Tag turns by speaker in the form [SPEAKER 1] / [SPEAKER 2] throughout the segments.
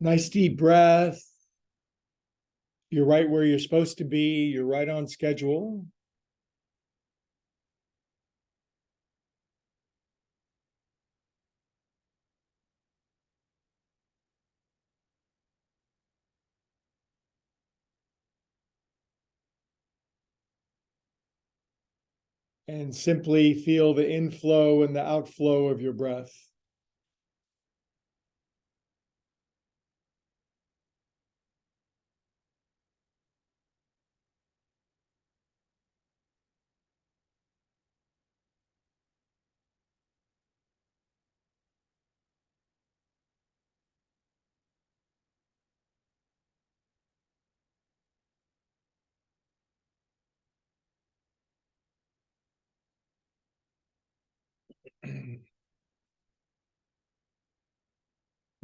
[SPEAKER 1] Nice deep breath. You're right where you're supposed to be. You're right on schedule. And simply feel the inflow and the outflow of your breath.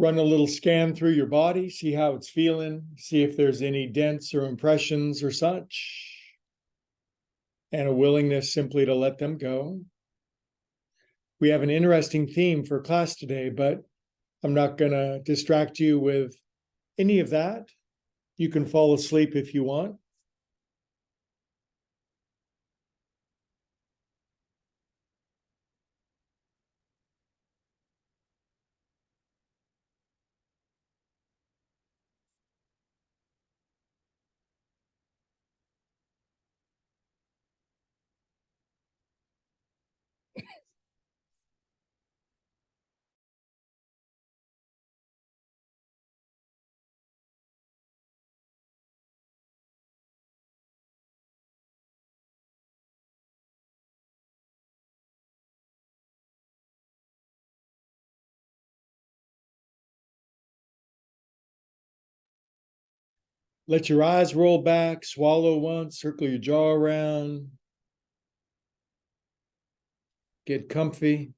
[SPEAKER 1] Run a little scan through your body, see how it's feeling, see if there's any dents or impressions or such, and a willingness simply to let them go. We have an interesting theme for class today, but I'm not going to distract you with any of that. You can fall asleep if you want. Let your eyes roll back, swallow once, circle your jaw around, get comfy.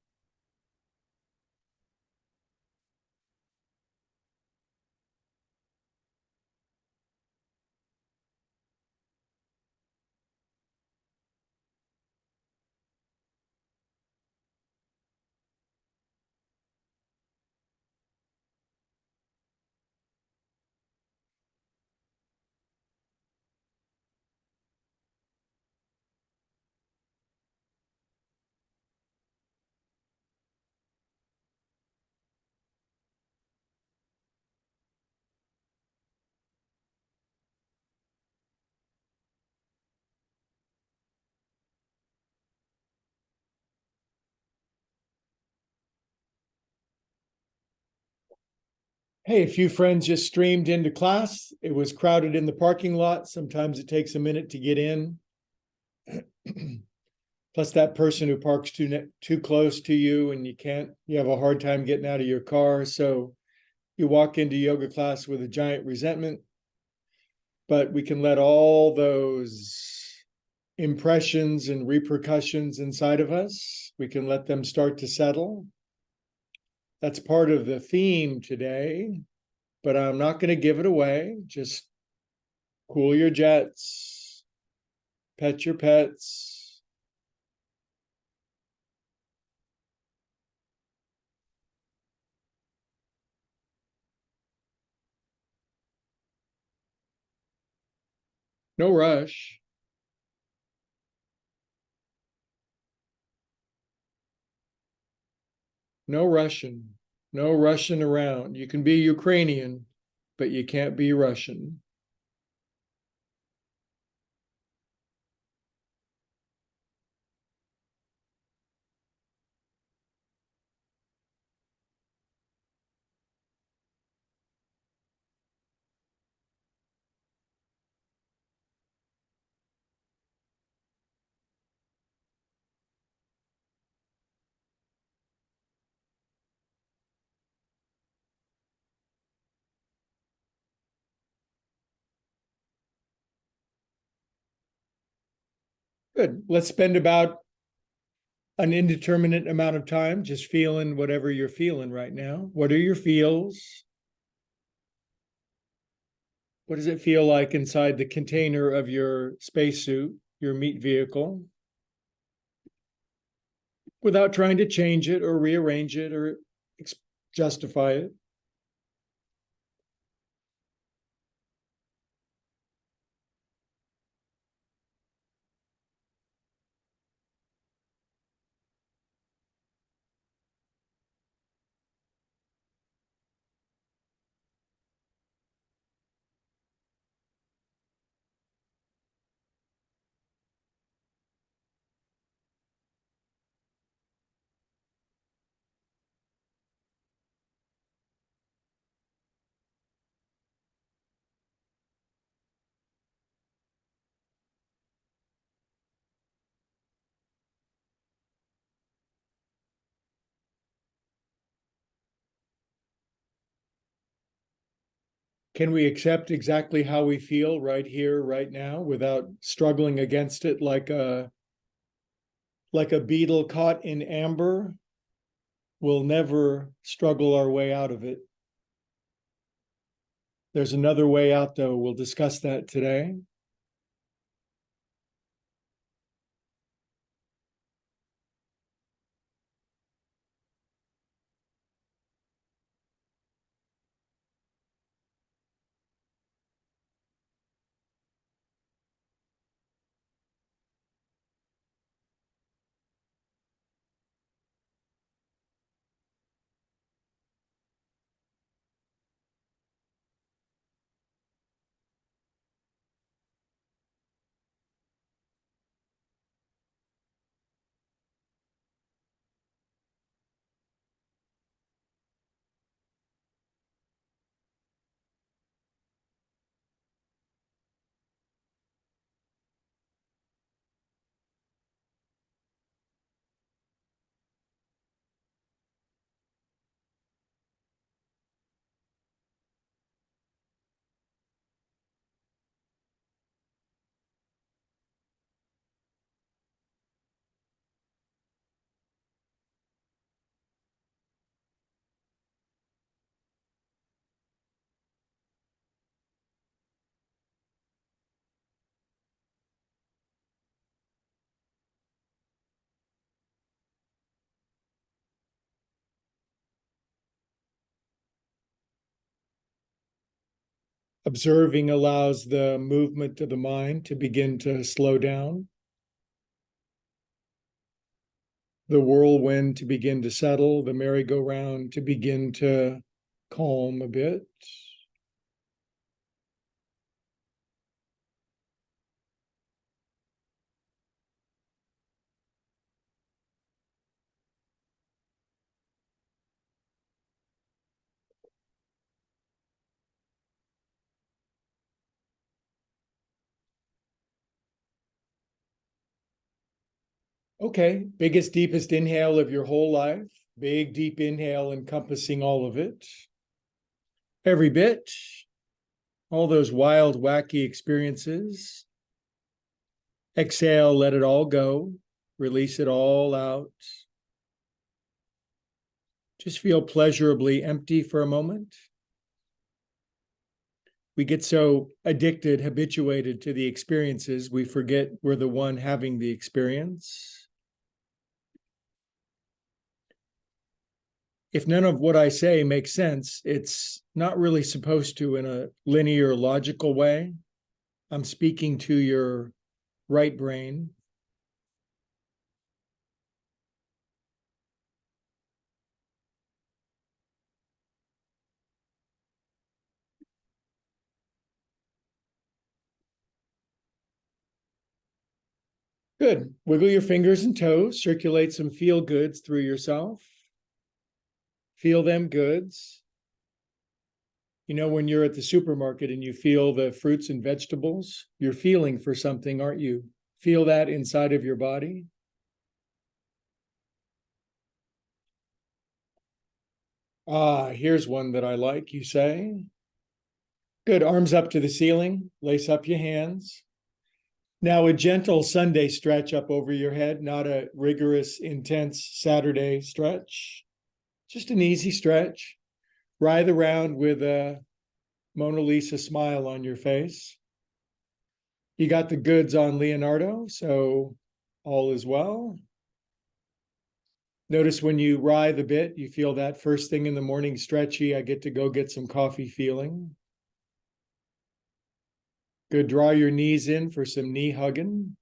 [SPEAKER 1] Hey, a few friends just streamed into class. It was crowded in the parking lot. Sometimes it takes a minute to get in. Plus that person who parks too close to you and you have a hard time getting out of your car. So you walk into yoga class with a giant resentment, but we can let all those impressions and repercussions inside of us, we can let them start to settle. That's part of the theme today, but I'm not going to give it away. Just cool your jets, pet your pets. No rush. No Russian. No Russian around. You can be Ukrainian, but you can't be Russian. Good. Let's spend about an indeterminate amount of time just feeling whatever you're feeling right now. What are your feels? What does it feel like inside the container of your spacesuit, your meat vehicle? Without trying to change it or rearrange it or justify it. Can we accept exactly how we feel right here, right now, without struggling against it like a beetle caught in amber? We'll never struggle our way out of it. There's another way out, though. We'll discuss that today. Observing allows the movement of the mind to begin to slow down, the whirlwind to begin to settle, the merry-go-round to begin to calm a bit. Okay, biggest, deepest inhale of your whole life. Big, deep inhale encompassing all of it. Every bit, all those wild, wacky experiences. Exhale, let it all go. Release it all out. Just feel pleasurably empty for a moment. We get so addicted, habituated to the experiences, we forget we're the one having the experience. If none of what I say makes sense, it's not really supposed to in a linear, logical way. I'm speaking to your right brain. Good. Wiggle your fingers and toes, circulate some feel goods through yourself. Feel them goods. You know, when you're at the supermarket and you feel the fruits and vegetables, you're feeling for something, aren't you? Feel that inside of your body. Ah, here's one that I like, you say. Good. Arms up to the ceiling. Lace up your hands. Now, a gentle Sunday stretch up over your head, not a rigorous, intense Saturday stretch. Just an easy stretch. Writhe around with a Mona Lisa smile on your face. You got the goods on Leonardo, so all is well. Notice when you writhe a bit, you feel that first thing in the morning stretchy, I get to go get some coffee feeling. Good, draw your knees in for some knee hugging.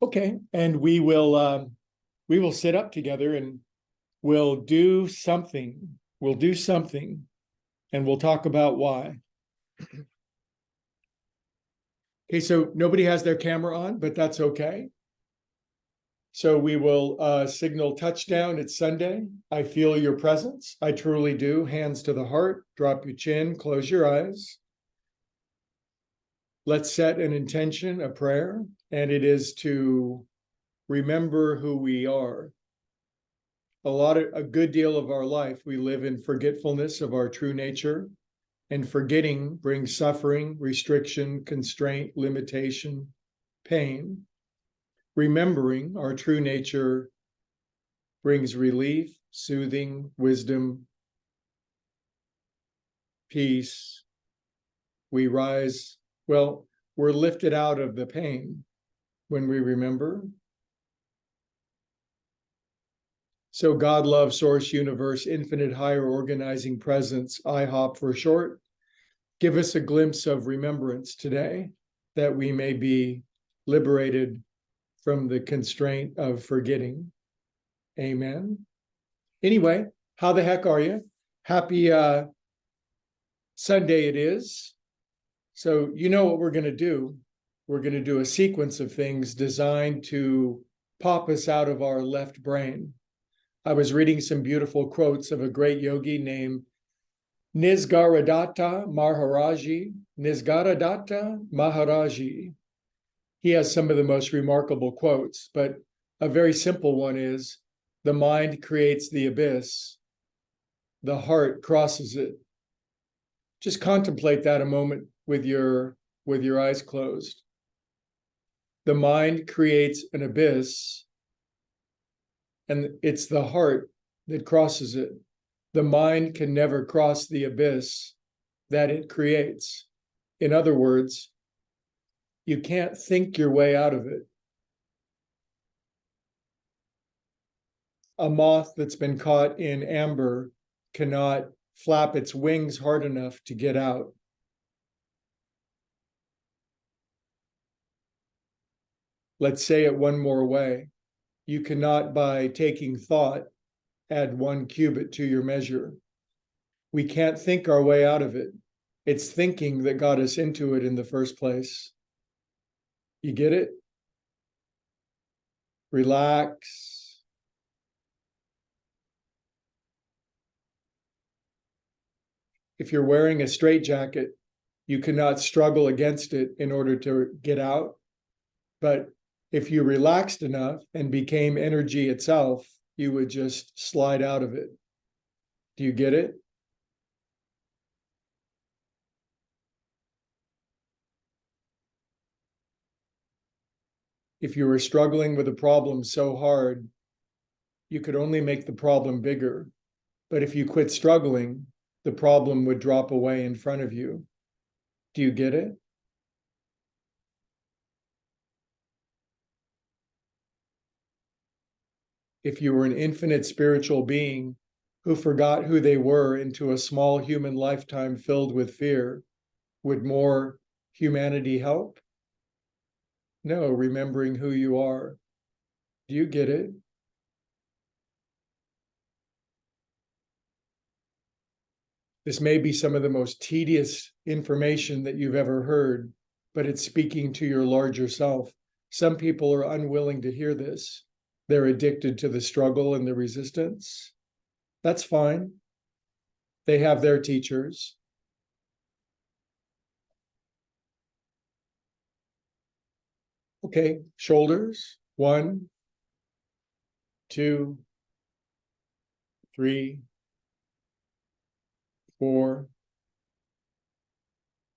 [SPEAKER 1] Okay, and we will sit up together and we'll do something. We'll do something, and we'll talk about why. Okay, so nobody has their camera on, but that's okay. So we will signal touchdown. It's Sunday. I feel your presence. I truly do. Hands to the heart. Drop your chin. Close your eyes. let's set an intention, a prayer, and it is to remember who we are. A good deal of our life, we live in forgetfulness of our true nature, and forgetting brings suffering, restriction, constraint, limitation, pain. Remembering our true nature brings relief, soothing, wisdom, peace. We rise, well, we're lifted out of the pain when we remember. So God, love, source, universe, infinite higher organizing presence, IHOP for short, give us a glimpse of remembrance today that we may be liberated from the constraint of forgetting. Amen. Anyway, how the heck are you? Happy Sunday it is. So you know what we're going to do. We're going to do a sequence of things designed to pop us out of our left brain. I was reading some beautiful quotes of a great yogi named Nisargadatta Maharaji. Nisargadatta Maharaji. He has some of the most remarkable quotes, but a very simple one is, the mind creates the abyss, the heart crosses it. Just contemplate that a moment with your eyes closed. The mind creates an abyss, and it's the heart that crosses it. The mind can never cross the abyss that it creates. In other words, you can't think your way out of it. A moth that's been caught in amber cannot flap its wings hard enough to get out. Let's say it one more way. You cannot, by taking thought, add 1 cubit to your measure. We can't think our way out of it. It's thinking that got us into it in the first place. You get it? Relax. If you're wearing a straitjacket, you cannot struggle against it in order to get out. But if you relaxed enough and became energy itself, you would just slide out of it. Do you get it? If you were struggling with a problem so hard, you could only make the problem bigger. But if you quit struggling, the problem would drop away in front of you. Do you get it? If you were an infinite spiritual being who forgot who they were into a small human lifetime filled with fear, would more humanity help? No, remembering who you are. Do you get it? This may be some of the most tedious information that you've ever heard, but it's speaking to your larger self. Some people are unwilling to hear this. They're addicted to the struggle and the resistance. That's fine. They have their teachers. Okay, shoulders. 1, 2, 3, 4,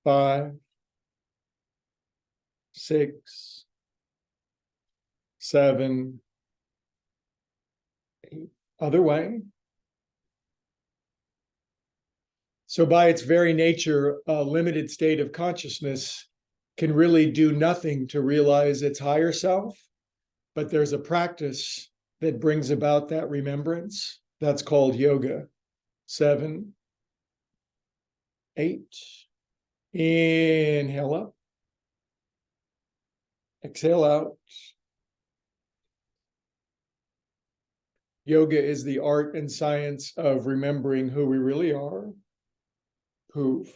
[SPEAKER 1] 5, 6, 7, 8. Other way. So by its very nature, a limited state of consciousness can really do nothing to realize its higher self, but there's a practice that brings about that remembrance. That's called yoga. 7, 8. Inhale up. Exhale out. Yoga is the art and science of remembering who we really are. Poof.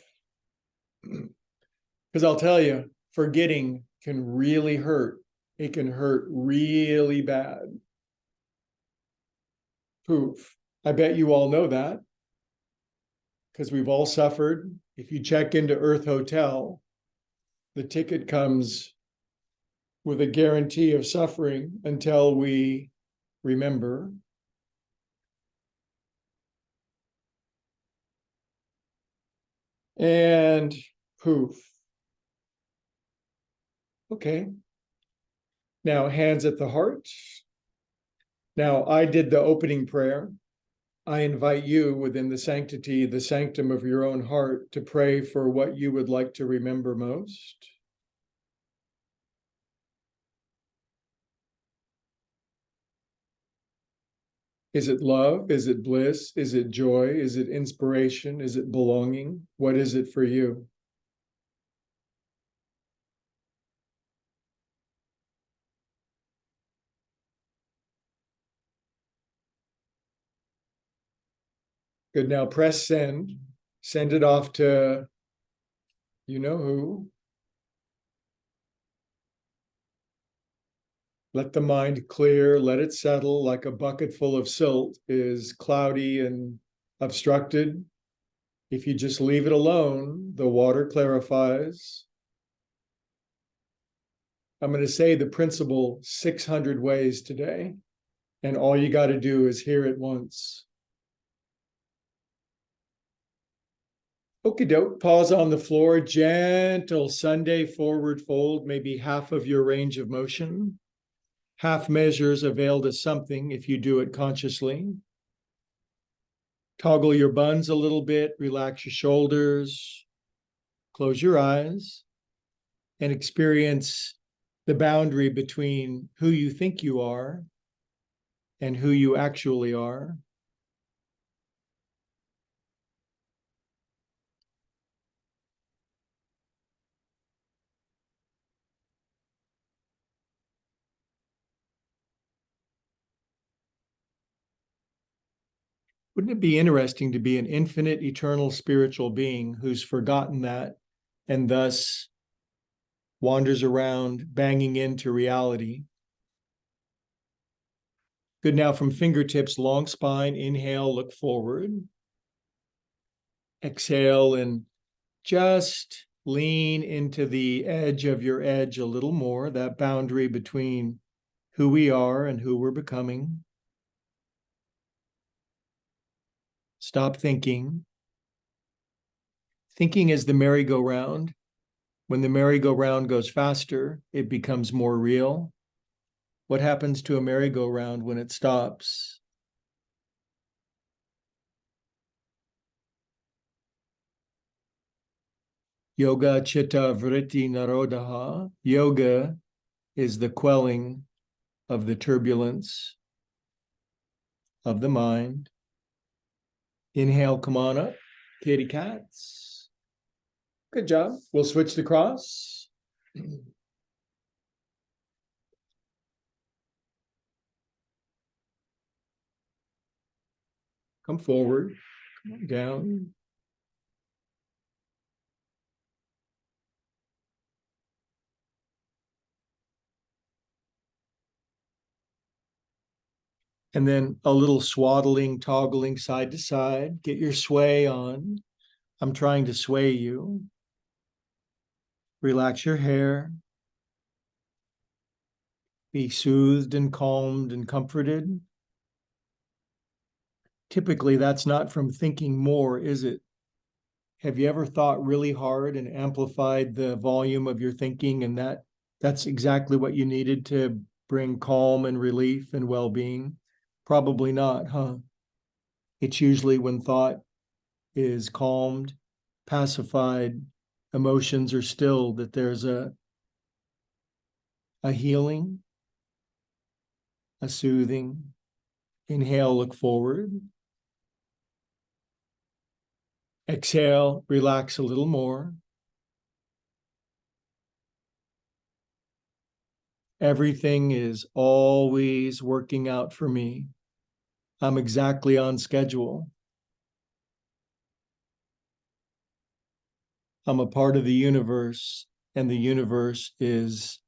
[SPEAKER 1] Because I'll tell you, forgetting can really hurt. It can hurt really bad. Poof. I bet you all know that because we've all suffered. If you check into Earth Hotel, The ticket comes with a guarantee of suffering until we remember. And poof. Okay. Now, hands at the heart. Now, I did the opening prayer. I invite you within the sanctity, the sanctum of your own heart, to pray for what you would like to remember most. Is it love? Is it bliss? Is it joy? Is it inspiration? Is it belonging? What is it for you? Good. Now press send. Send it off to you know who. Let the mind clear. Let it settle like a bucket full of silt is cloudy and obstructed. If you just leave it alone, the water clarifies. I'm going to say the principle 600 ways today, and all you got to do is hear it once. Okie doke, pause on the floor, gentle Sunday forward fold, maybe half of your range of motion. Half measures avail to something if you do it consciously. Toggle your buns a little bit, relax your shoulders, close your eyes, and experience the boundary between who you think you are and who you actually are. Wouldn't it be interesting to be an infinite, eternal spiritual being who's forgotten that and thus wanders around banging into reality? Good. Now from fingertips, long spine, inhale, look forward. Exhale and just lean into the edge of your edge a little more, that boundary between who we are and who we're becoming. Stop thinking. Thinking is the merry-go-round. When the merry-go-round goes faster, it becomes more real. What happens to a merry-go-round when it stops? Yoga chitta vritti narodaha. Yoga is the quelling of the turbulence of the mind. Inhale, come on up, kitty cats. Good job. We'll switch the cross. Come forward, come on down. And then a little swaddling, toggling side to side. Get your sway on. I'm trying to sway you. Relax your hair. Be soothed and calmed and comforted. Typically, that's not from thinking more, is it? Have you ever thought really hard and amplified the volume of your thinking, and that's exactly what you needed to bring calm and relief and well-being? Probably not, huh? It's usually when thought is calmed, pacified, emotions are stilled, that there's a healing, a soothing. Inhale, look forward. Exhale, relax a little more. Everything is always working out for me. I'm exactly on schedule. I'm a part of the universe, and the universe is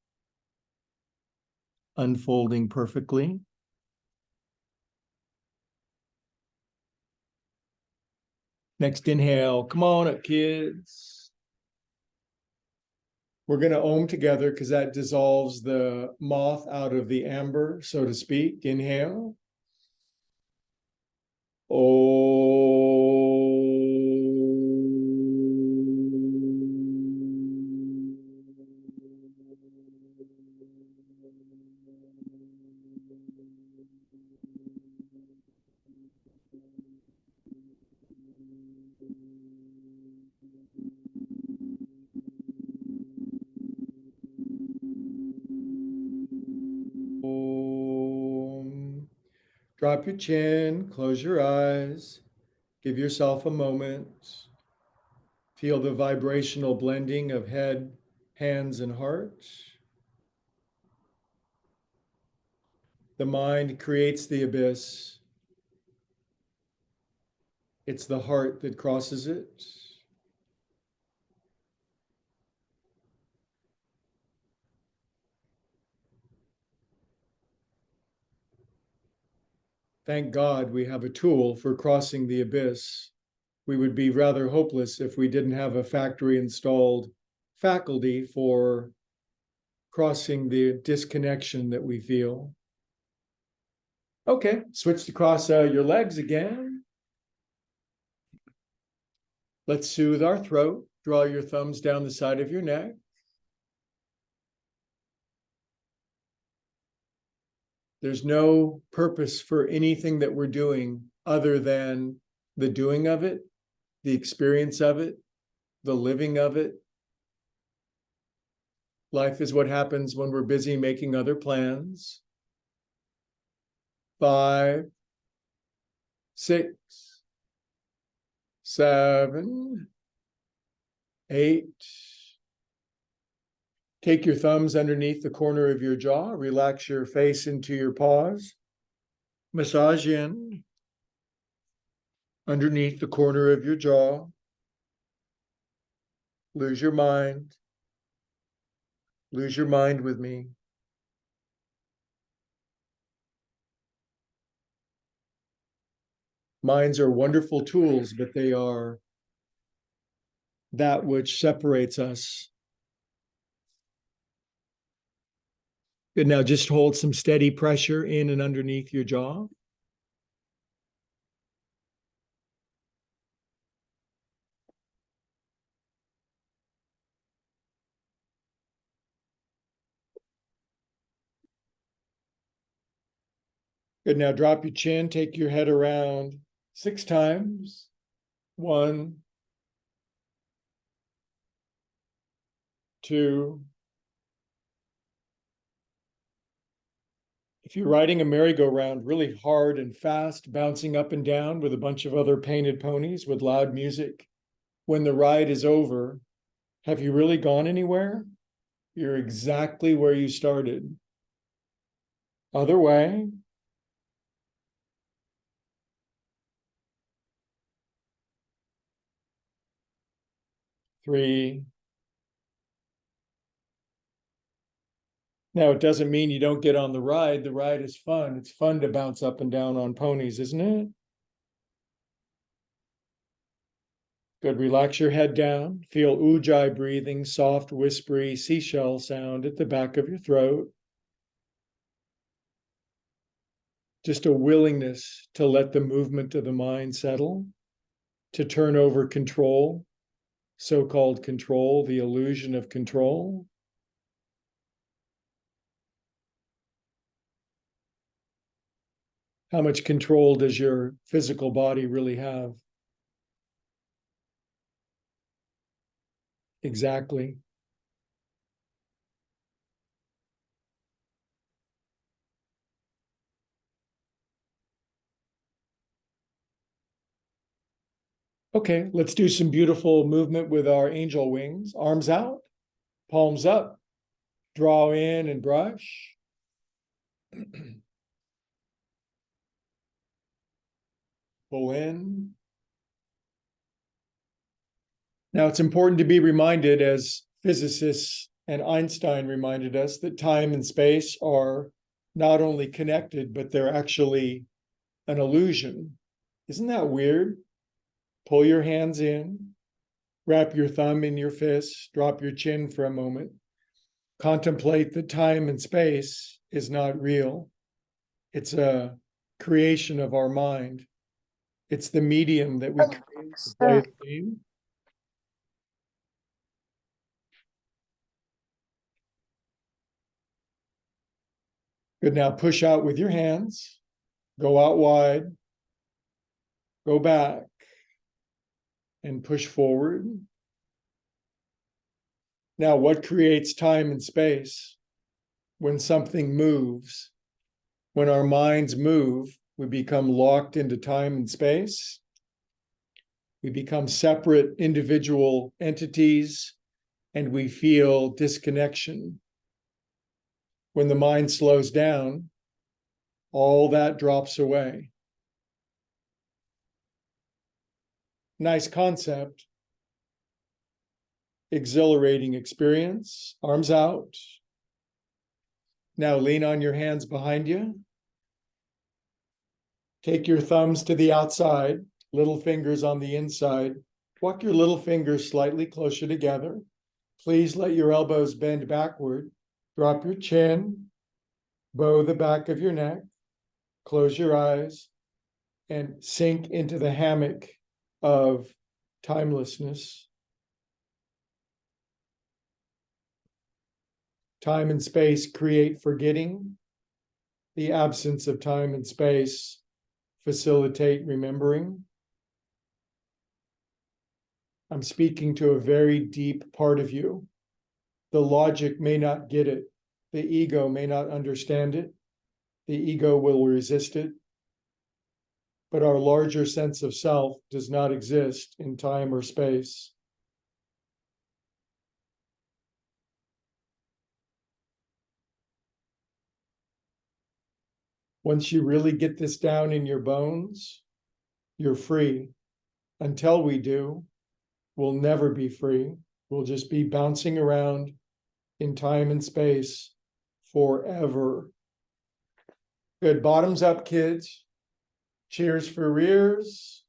[SPEAKER 1] unfolding perfectly. Next inhale, come on up, kids. We're going to Om together because that dissolves the moth out of the amber, so to speak. Inhale. Om. Drop your chin, close your eyes, give yourself a moment. Feel the vibrational blending of head, hands, and heart. The mind creates the abyss. It's the heart that crosses it. Thank God we have a tool for crossing the abyss. We would be rather hopeless if we didn't have a factory installed faculty for crossing the disconnection that we feel. Okay, switch to cross your legs again. Let's soothe our throat. Draw your thumbs down the side of your neck. There's no purpose for anything that we're doing other than the doing of it, the experience of it, the living of it. Life is what happens when we're busy making other plans. 5, 6, 7, 8. Take your thumbs underneath the corner of your jaw. Relax your face into your paws. Massage in underneath the corner of your jaw. Lose your mind. Lose your mind with me. Minds are wonderful tools, but they are that which separates us. Good. Now just hold some steady pressure in and underneath your jaw. Good. Now drop your chin, take your head around 6 times. 1, 2. If you're riding a merry-go-round really hard and fast, bouncing up and down with a bunch of other painted ponies with loud music, when the ride is over, have you really gone anywhere? You're exactly where you started. Other way. 3. Now, it doesn't mean you don't get on the ride. The ride is fun. It's fun to bounce up and down on ponies, isn't it? Good. Relax your head down. Feel ujjayi breathing, soft, whispery seashell sound at the back of your throat. Just a willingness to let the movement of the mind settle, to turn over control, so-called control, the illusion of control. How much control does your physical body really have? Exactly. Okay, let's do some beautiful movement with our angel wings. Arms out, palms up, draw in and brush. Pull in. Now, it's important to be reminded, as physicists and Einstein reminded us, that time and space are not only connected, but they're actually an illusion. Isn't that weird? Pull your hands in, Wrap your thumb in your fist, drop your chin for a moment. Contemplate that time and space is not real. It's a creation of our mind. It's the medium that we create to play the game. Good, now push out with your hands, go out wide, go back, and push forward. Now, what creates time and space? When something moves, when our minds move, we become locked into time and space. We become separate individual entities, and we feel disconnection. When the mind slows down, all that drops away. Nice concept. Exhilarating experience. Arms out. Now lean on your hands behind you. Take your thumbs to the outside, little fingers on the inside. Walk your little fingers slightly closer together. Please let your elbows bend backward. Drop your chin, bow the back of your neck, close your eyes, and sink into the hammock of timelessness. Time and space create forgetting. The absence of time and space facilitate remembering. I'm speaking to a very deep part of you. The logic may not get it. The ego may not understand it. The ego will resist it. But our larger sense of self does not exist in time or space. Once you really get this down in your bones, you're free. Until we do, we'll never be free. We'll just be bouncing around in time and space forever. Good. Bottoms up, kids. Cheers for rears.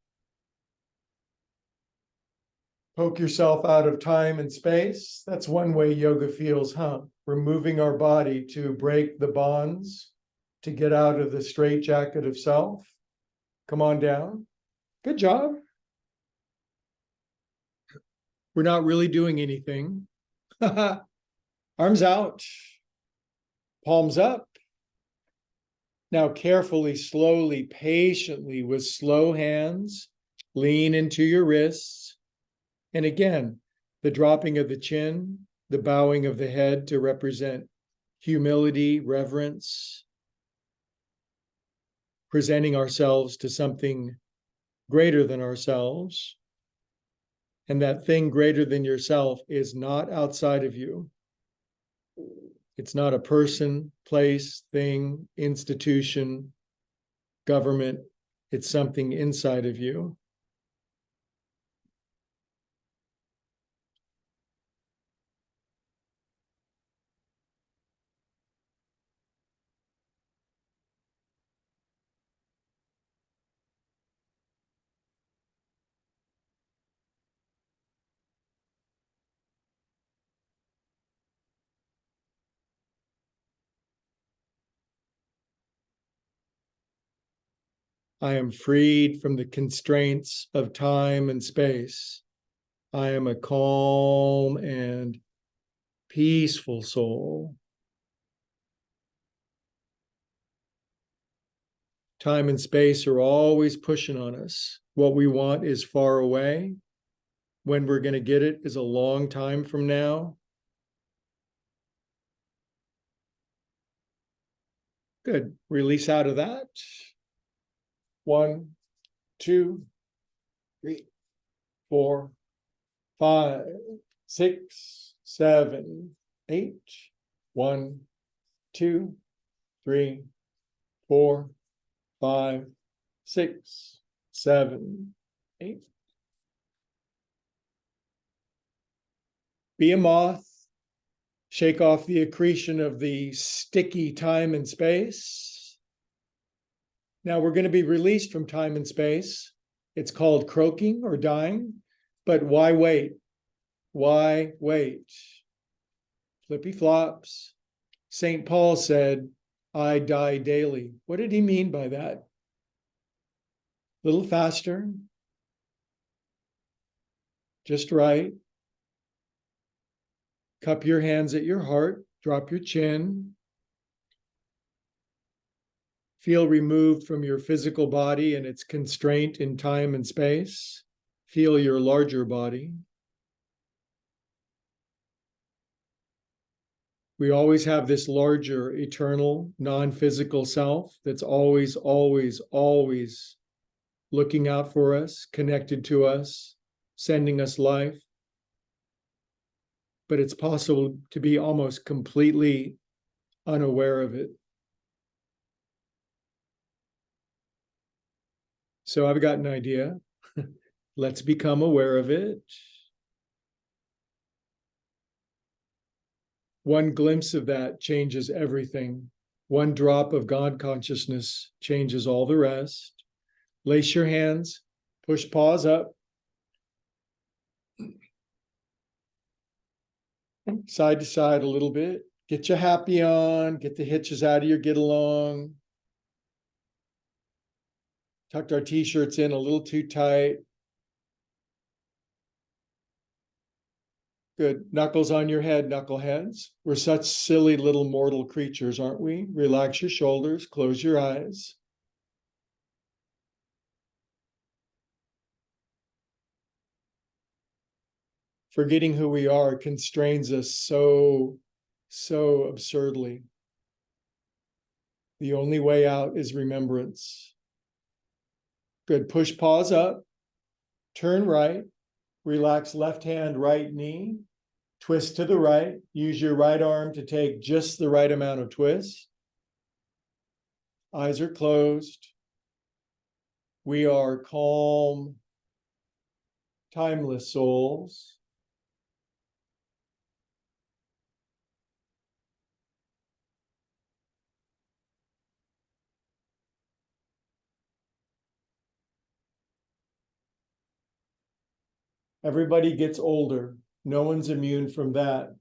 [SPEAKER 1] Poke yourself out of time and space. That's one way yoga feels, huh? We're moving our body to break the bonds, to get out of the straitjacket of self. Come on down. Good job. We're not really doing anything. Arms out. Palms up. Now carefully, slowly, patiently, with slow hands, lean into your wrists. And again, the dropping of the chin, the bowing of the head to represent humility, reverence, presenting ourselves to something greater than ourselves. And that thing greater than yourself is not outside of you. It's not a person, place, thing, institution, government. It's something inside of you. I am freed from the constraints of time and space. I am a calm and peaceful soul. Time and space are always pushing on us. What we want is far away. When we're going to get it is a long time from now. Good. Release out of that. 1, 2, 3, 4, 5, 6, 7, 8. 1, 2, 3, 4, 5, 6, 7, 8. Be a moth. Shake off the accretion of the sticky time and space. Now we're going to be released from time and space. It's called croaking or dying, but why wait? Why wait? Flippy flops. St. Paul said, I die daily. What did he mean by that? A little faster. Just right. Cup your hands at your heart. Drop your chin. Feel removed from your physical body and its constraint in time and space. Feel your larger body. We always have this larger, eternal, non-physical self that's always, always, always looking out for us, connected to us, sending us life. But it's possible to be almost completely unaware of it. So I've got an idea. Let's become aware of it. One glimpse of that changes everything. One drop of God consciousness changes all the rest. Lace your hands, push paws up. Side to side a little bit. Get your happy on, get the hitches out of your get along. Tucked our t-shirts in a little too tight. Good. Knuckles on your head, knuckleheads. We're such silly little mortal creatures, aren't we? Relax your shoulders, close your eyes. Forgetting who we are constrains us so absurdly. The only way out is remembrance. Good. Push paws up. Turn right. Relax left hand, right knee. Twist to the right. Use your right arm to take just the right amount of twist. Eyes are closed. We are calm, timeless souls. Everybody gets older. No one's immune from that.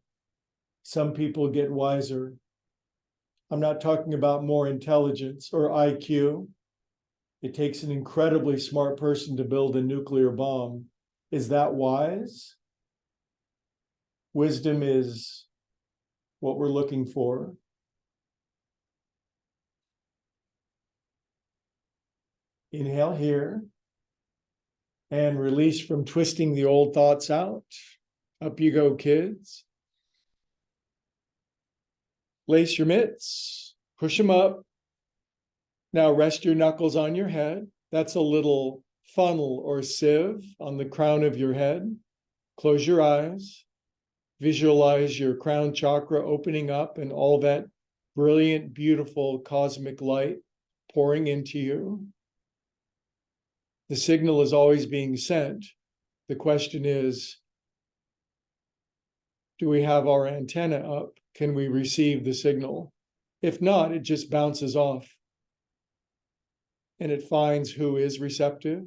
[SPEAKER 1] Some people get wiser. I'm not talking about more intelligence or IQ. It takes an incredibly smart person to build a nuclear bomb. Is that wise? Wisdom is what we're looking for. Inhale here and release from twisting the old thoughts out. Up you go, kids. Lace your mitts, push them up. Now rest your knuckles on your head. That's a little funnel or sieve on the crown of your head. Close your eyes. Visualize your crown chakra opening up and all that brilliant, beautiful cosmic light pouring into you. The signal is always being sent. The question is, do we have our antenna up? Can we receive the signal? If not, it just bounces off and it finds who is receptive.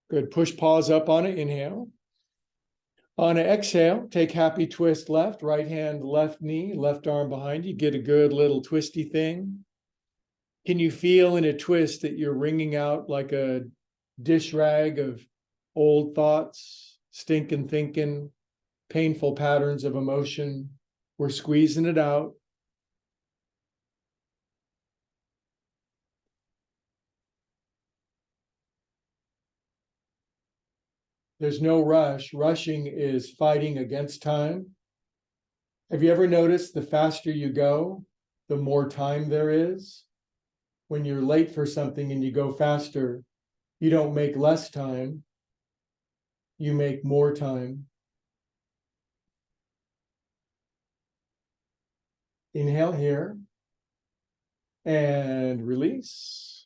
[SPEAKER 1] Good. Push pause up on an inhale. On an exhale, take happy twist left, right hand, left knee, left arm behind you. Get a good little twisty thing. Can you feel in a twist that you're wringing out like a dish rag of old thoughts, stinking thinking, painful patterns of emotion? We're squeezing it out. There's no rush. Rushing is fighting against time. Have you ever noticed the faster you go, the more time there is? When you're late for something and you go faster, you don't make less time, you make more time. Inhale here and release.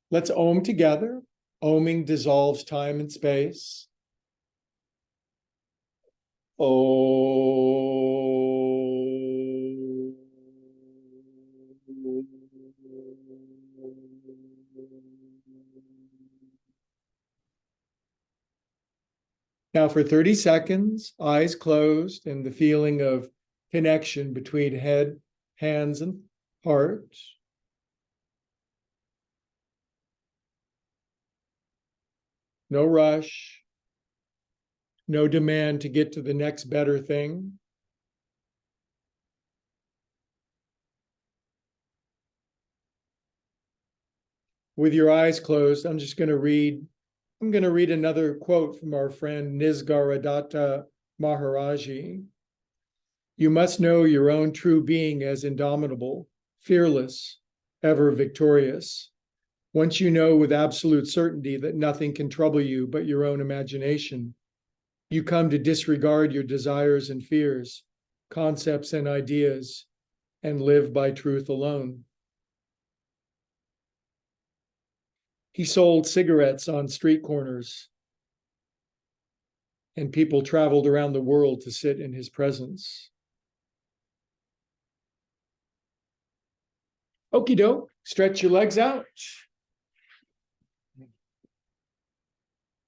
[SPEAKER 1] Let's Om together. Oming dissolves time and space. Om. Now for 30 seconds, eyes closed, and the feeling of connection between head, hands, and heart. No rush, no demand to get to the next better thing. With your eyes closed, I'm going to read another quote from our friend Nisargadatta Maharaji. You must know your own true being as indomitable, fearless, ever victorious. Once you know with absolute certainty that nothing can trouble you but your own imagination, you come to disregard your desires and fears, concepts and ideas, and live by truth alone. He sold cigarettes on street corners, and people traveled around the world to sit in his presence. Okie doke, stretch your legs out.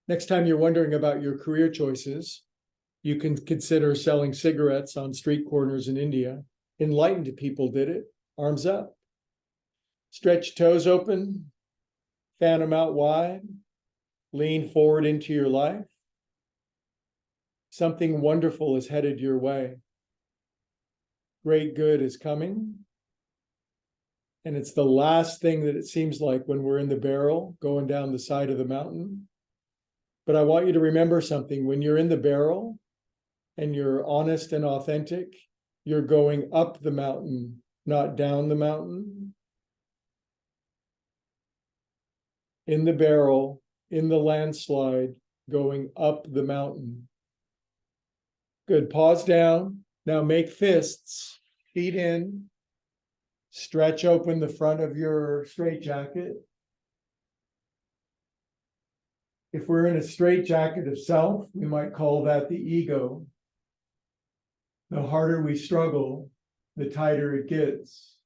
[SPEAKER 1] Next time you're wondering about your career choices, you can consider selling cigarettes on street corners in India. Enlightened people did it. Arms up. Stretch toes open. Fan them out wide. Lean forward into your life. Something wonderful is headed your way. Great good is coming. And it's the last thing that it seems like when we're in the barrel going down the side of the mountain. But I want you to remember something. When you're in the barrel and you're honest and authentic, you're going up the mountain, not down the mountain. In the barrel, in the landslide, going up the mountain. Good. Pause down. Now make fists, feet in. Stretch open the front of your straitjacket. If we're in a straitjacket of self, we might call that the ego. The harder we struggle, the tighter it gets.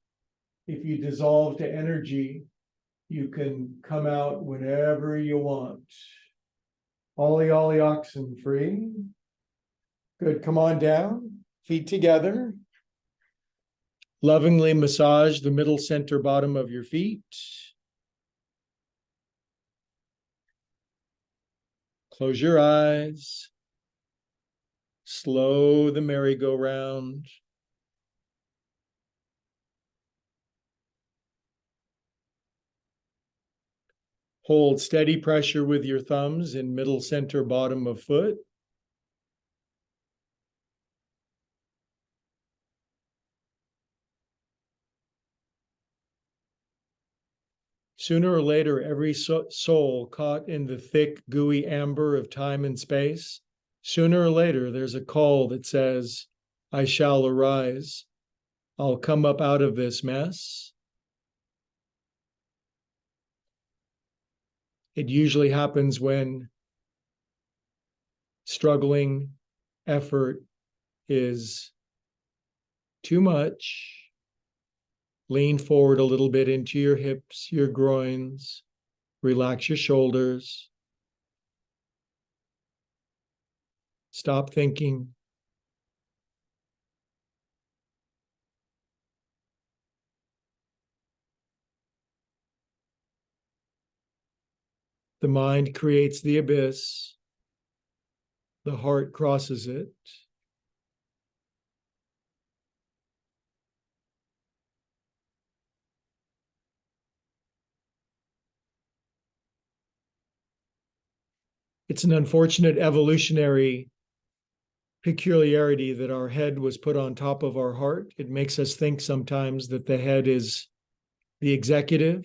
[SPEAKER 1] If you dissolve to energy, you can come out whenever you want. Ollie, ollie, oxen free. Good, come on down, feet together. Lovingly massage the middle center bottom of your feet. Close your eyes. Slow the merry-go-round. Hold steady pressure with your thumbs in middle center bottom of foot. Sooner or later, every soul caught in the thick, gooey amber of time and space, sooner or later, there's a call that says, I shall arise. I'll come up out of this mess. It usually happens when struggling effort is too much. Lean forward a little bit into your hips, your groins. Relax your shoulders. Stop thinking. The mind creates the abyss. The heart crosses it. It's an unfortunate evolutionary peculiarity that our head was put on top of our heart. It makes us think sometimes that the head is the executive.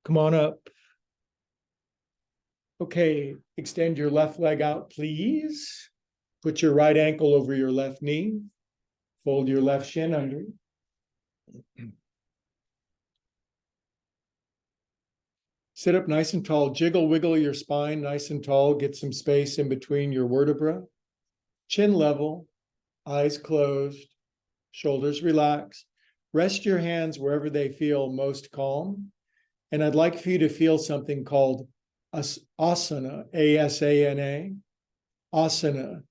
[SPEAKER 1] Come on up. Okay, extend your left leg out, please. Put your right ankle over your left knee. Fold your left shin under. Sit up nice and tall. Jiggle, wiggle your spine nice and tall. Get some space in between your vertebrae. Chin level, eyes closed, shoulders relaxed. Rest your hands wherever they feel most calm. And I'd like for you to feel something called Asana, A-S-A-N-A, asana.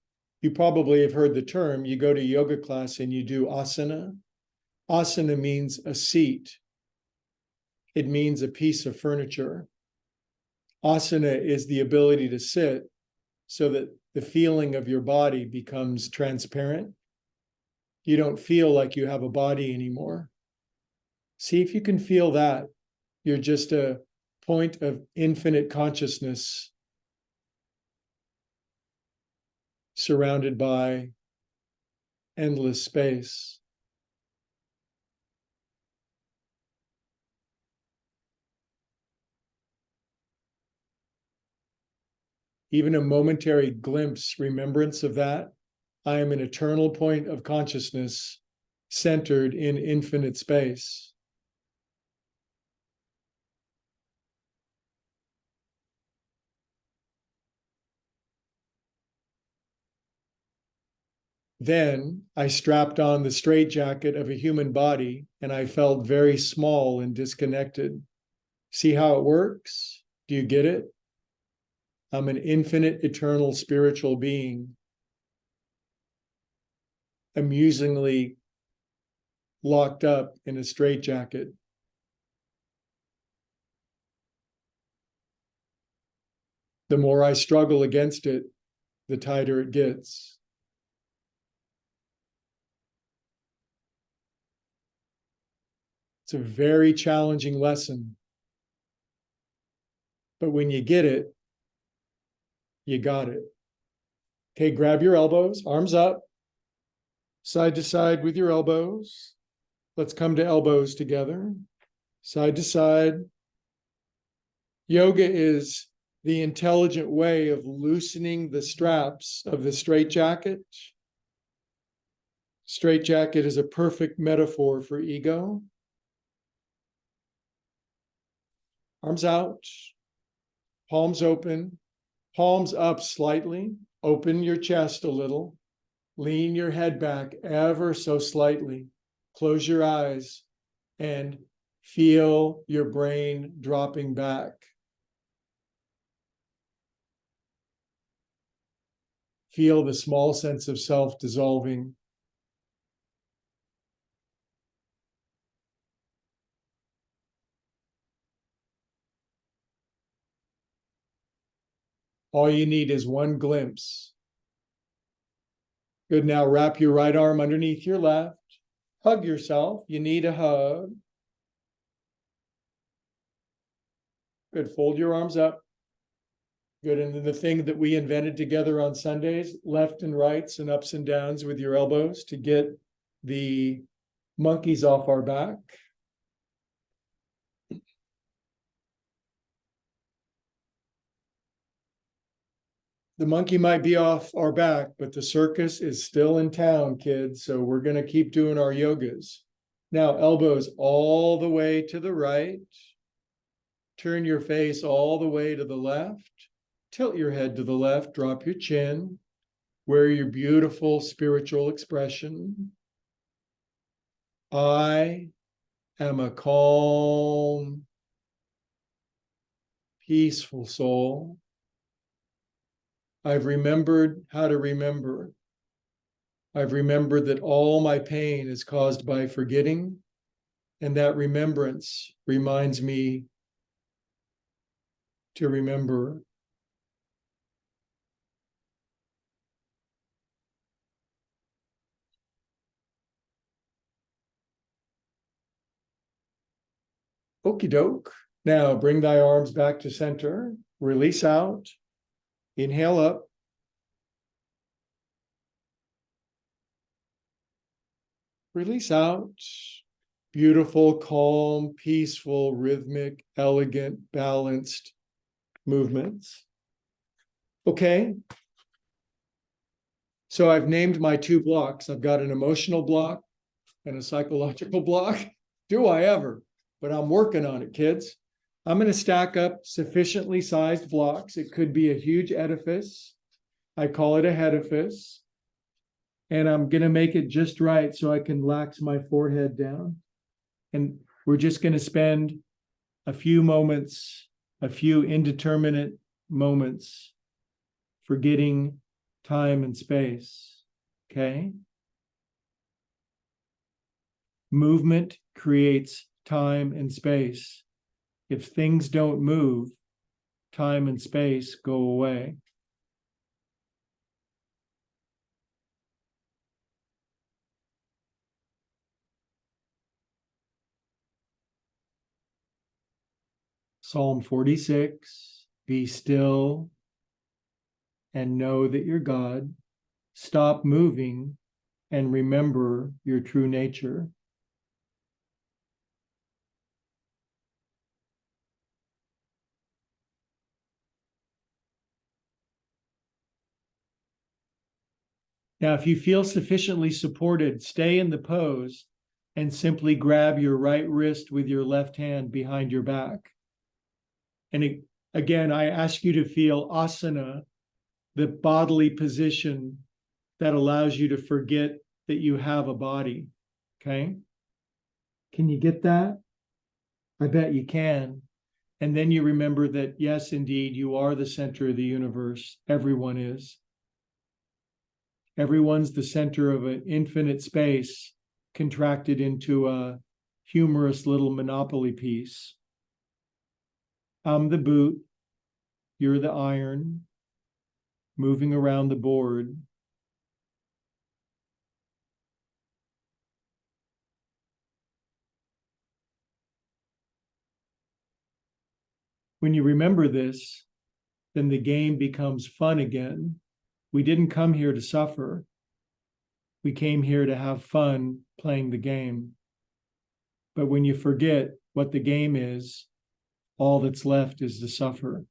[SPEAKER 1] You probably have heard the term. You go to yoga class and you do asana. Asana means a seat. It means a piece of furniture. Asana is the ability to sit so that the feeling of your body becomes transparent. You don't feel like you have a body anymore. See if you can feel that. You're just a point of infinite consciousness surrounded by endless space. Even a momentary glimpse, remembrance of that. I am an eternal point of consciousness centered in infinite space. Then I strapped on the straitjacket of a human body and I felt very small and disconnected. See how it works? Do you get it? I'm an infinite, eternal spiritual being, amusingly locked up in a straitjacket. The more I struggle against it, the tighter it gets. It's a very challenging lesson. But when you get it, you got it. Okay, grab your elbows, arms up, side to side with your elbows. Let's come to elbows together, side to side. Yoga is the intelligent way of loosening the straps of the straitjacket. Straitjacket is a perfect metaphor for ego. Arms out, palms open, palms up slightly. Open your chest a little. Lean your head back ever so slightly. Close your eyes and feel your brain dropping back. Feel the small sense of self dissolving. All you need is one glimpse. Good. Now wrap your right arm underneath your left. Hug yourself. You need a hug. Good. Fold your arms up. Good. And then the thing that we invented together on Sundays, left and rights and ups and downs with your elbows to get the monkeys off our back. The monkey might be off our back, but the circus is still in town, kids. So we're going to keep doing our yogas. Now, elbows all the way to the right. Turn your face all the way to the left. Tilt your head to the left. Drop your chin. Wear your beautiful spiritual expression. I am a calm, peaceful soul. I've remembered how to remember. I've remembered that all my pain is caused by forgetting, and that remembrance reminds me to remember. Okie doke. Now bring thy arms back to center. Release out. Inhale up. Release out. Beautiful, calm, peaceful, rhythmic, elegant, balanced movements. Okay. So I've named my two blocks. I've got an emotional block and a psychological block. Do I ever? But I'm working on it, kids. I'm going to stack up sufficiently sized blocks. It could be a huge edifice. I call it a headifice. And I'm going to make it just right so I can lax my forehead down. And we're just going to spend a few moments a few indeterminate moments, forgetting time and space. Okay? Movement creates time and space. If things don't move, time and space go away. Psalm 46, be still and know that you're God. Stop moving and remember your true nature. Now, if you feel sufficiently supported, stay in the pose and simply grab your right wrist with your left hand behind your back. And again, I ask you to feel asana, the bodily position that allows you to forget that you have a body. Okay? Can you get that? I bet you can. And then you remember that, yes, indeed, you are the center of the universe. Everyone is. Everyone's the center of an infinite space contracted into a humorous little Monopoly piece. I'm the boot, you're the iron, moving around the board. When you remember this, then the game becomes fun again. We didn't come here to suffer. We came here to have fun playing the game. But when you forget what the game is, all that's left is to suffer.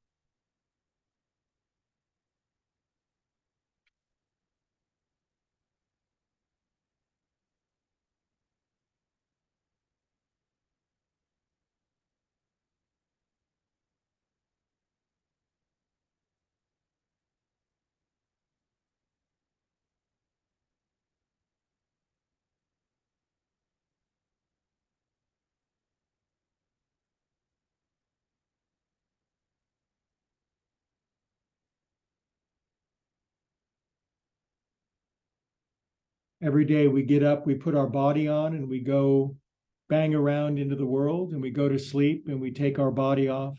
[SPEAKER 1] Every day we get up, we put our body on, and we go bang around into the world, and we go to sleep and we take our body off.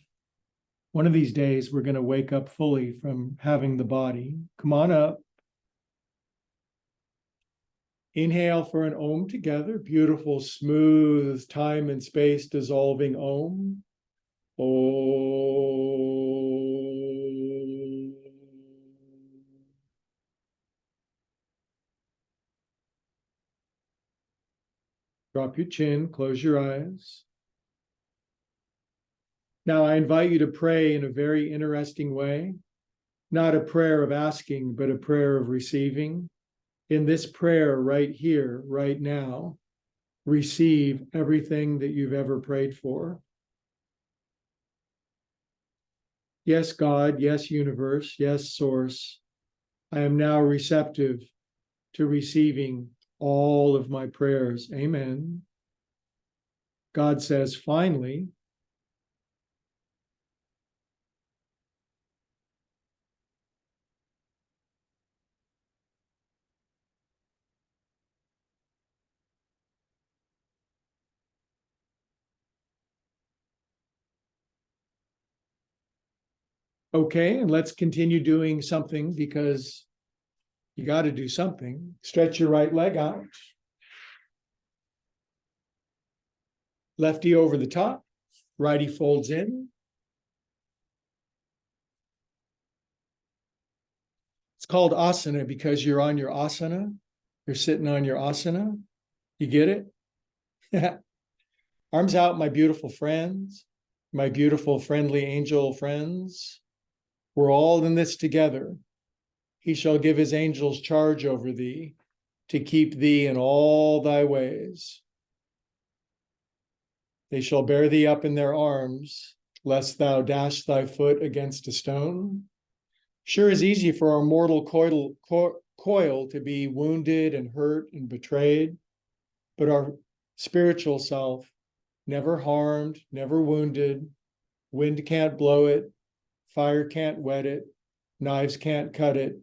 [SPEAKER 1] One of these days, we're going to wake up fully from having the body. Come on up. Inhale for an Om together. Beautiful, smooth, time and space dissolving Om. Om. Drop your chin, close your eyes. Now I invite you to pray in a very interesting way, not a prayer of asking, but a prayer of receiving. In this prayer right here, right now, receive everything that you've ever prayed for. Yes, God, yes, universe, yes, source. I am now receptive to receiving all of my prayers. Amen. God says, finally, okay, and let's continue doing something because you got to do something. Stretch your right leg out. Lefty over the top, righty folds in. It's called asana because you're on your asana. You're sitting on your asana. You get it? Arms out, my beautiful friends, my beautiful friendly angel friends. We're all in this together. He shall give his angels charge over thee to keep thee in all thy ways. They shall bear thee up in their arms, lest thou dash thy foot against a stone. Sure is easy for our mortal coil to be wounded and hurt and betrayed, but our spiritual self, never harmed, never wounded, Wind can't blow it. Fire can't wet it. Knives can't cut it.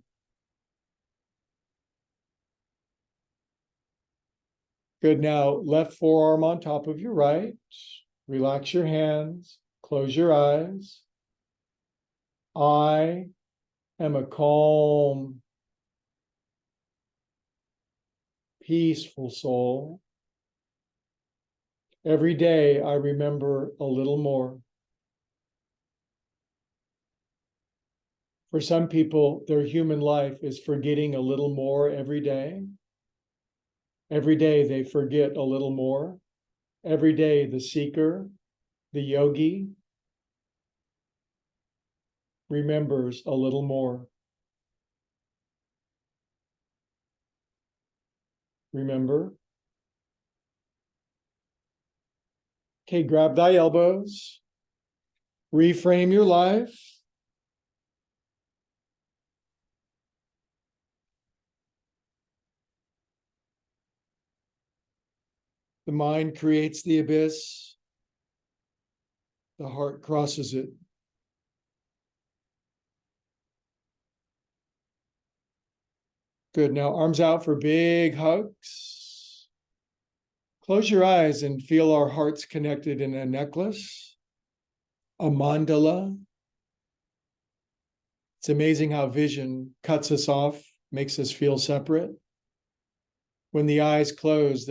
[SPEAKER 1] Good. Now, left forearm on top of your right. Relax your hands. Close your eyes. I am a calm, peaceful soul. Every day I remember a little more. For some people, their human life is forgetting a little more every day. Every day they forget a little more. Every day the seeker, the yogi, remembers a little more. Remember? Okay, grab thy elbows. Reframe your life. The mind creates the abyss. The heart crosses it. Good. Now, arms out for big hugs. Close your eyes and feel our hearts connected in a necklace, a mandala. It's amazing how vision cuts us off, makes us feel separate. When the eyes close,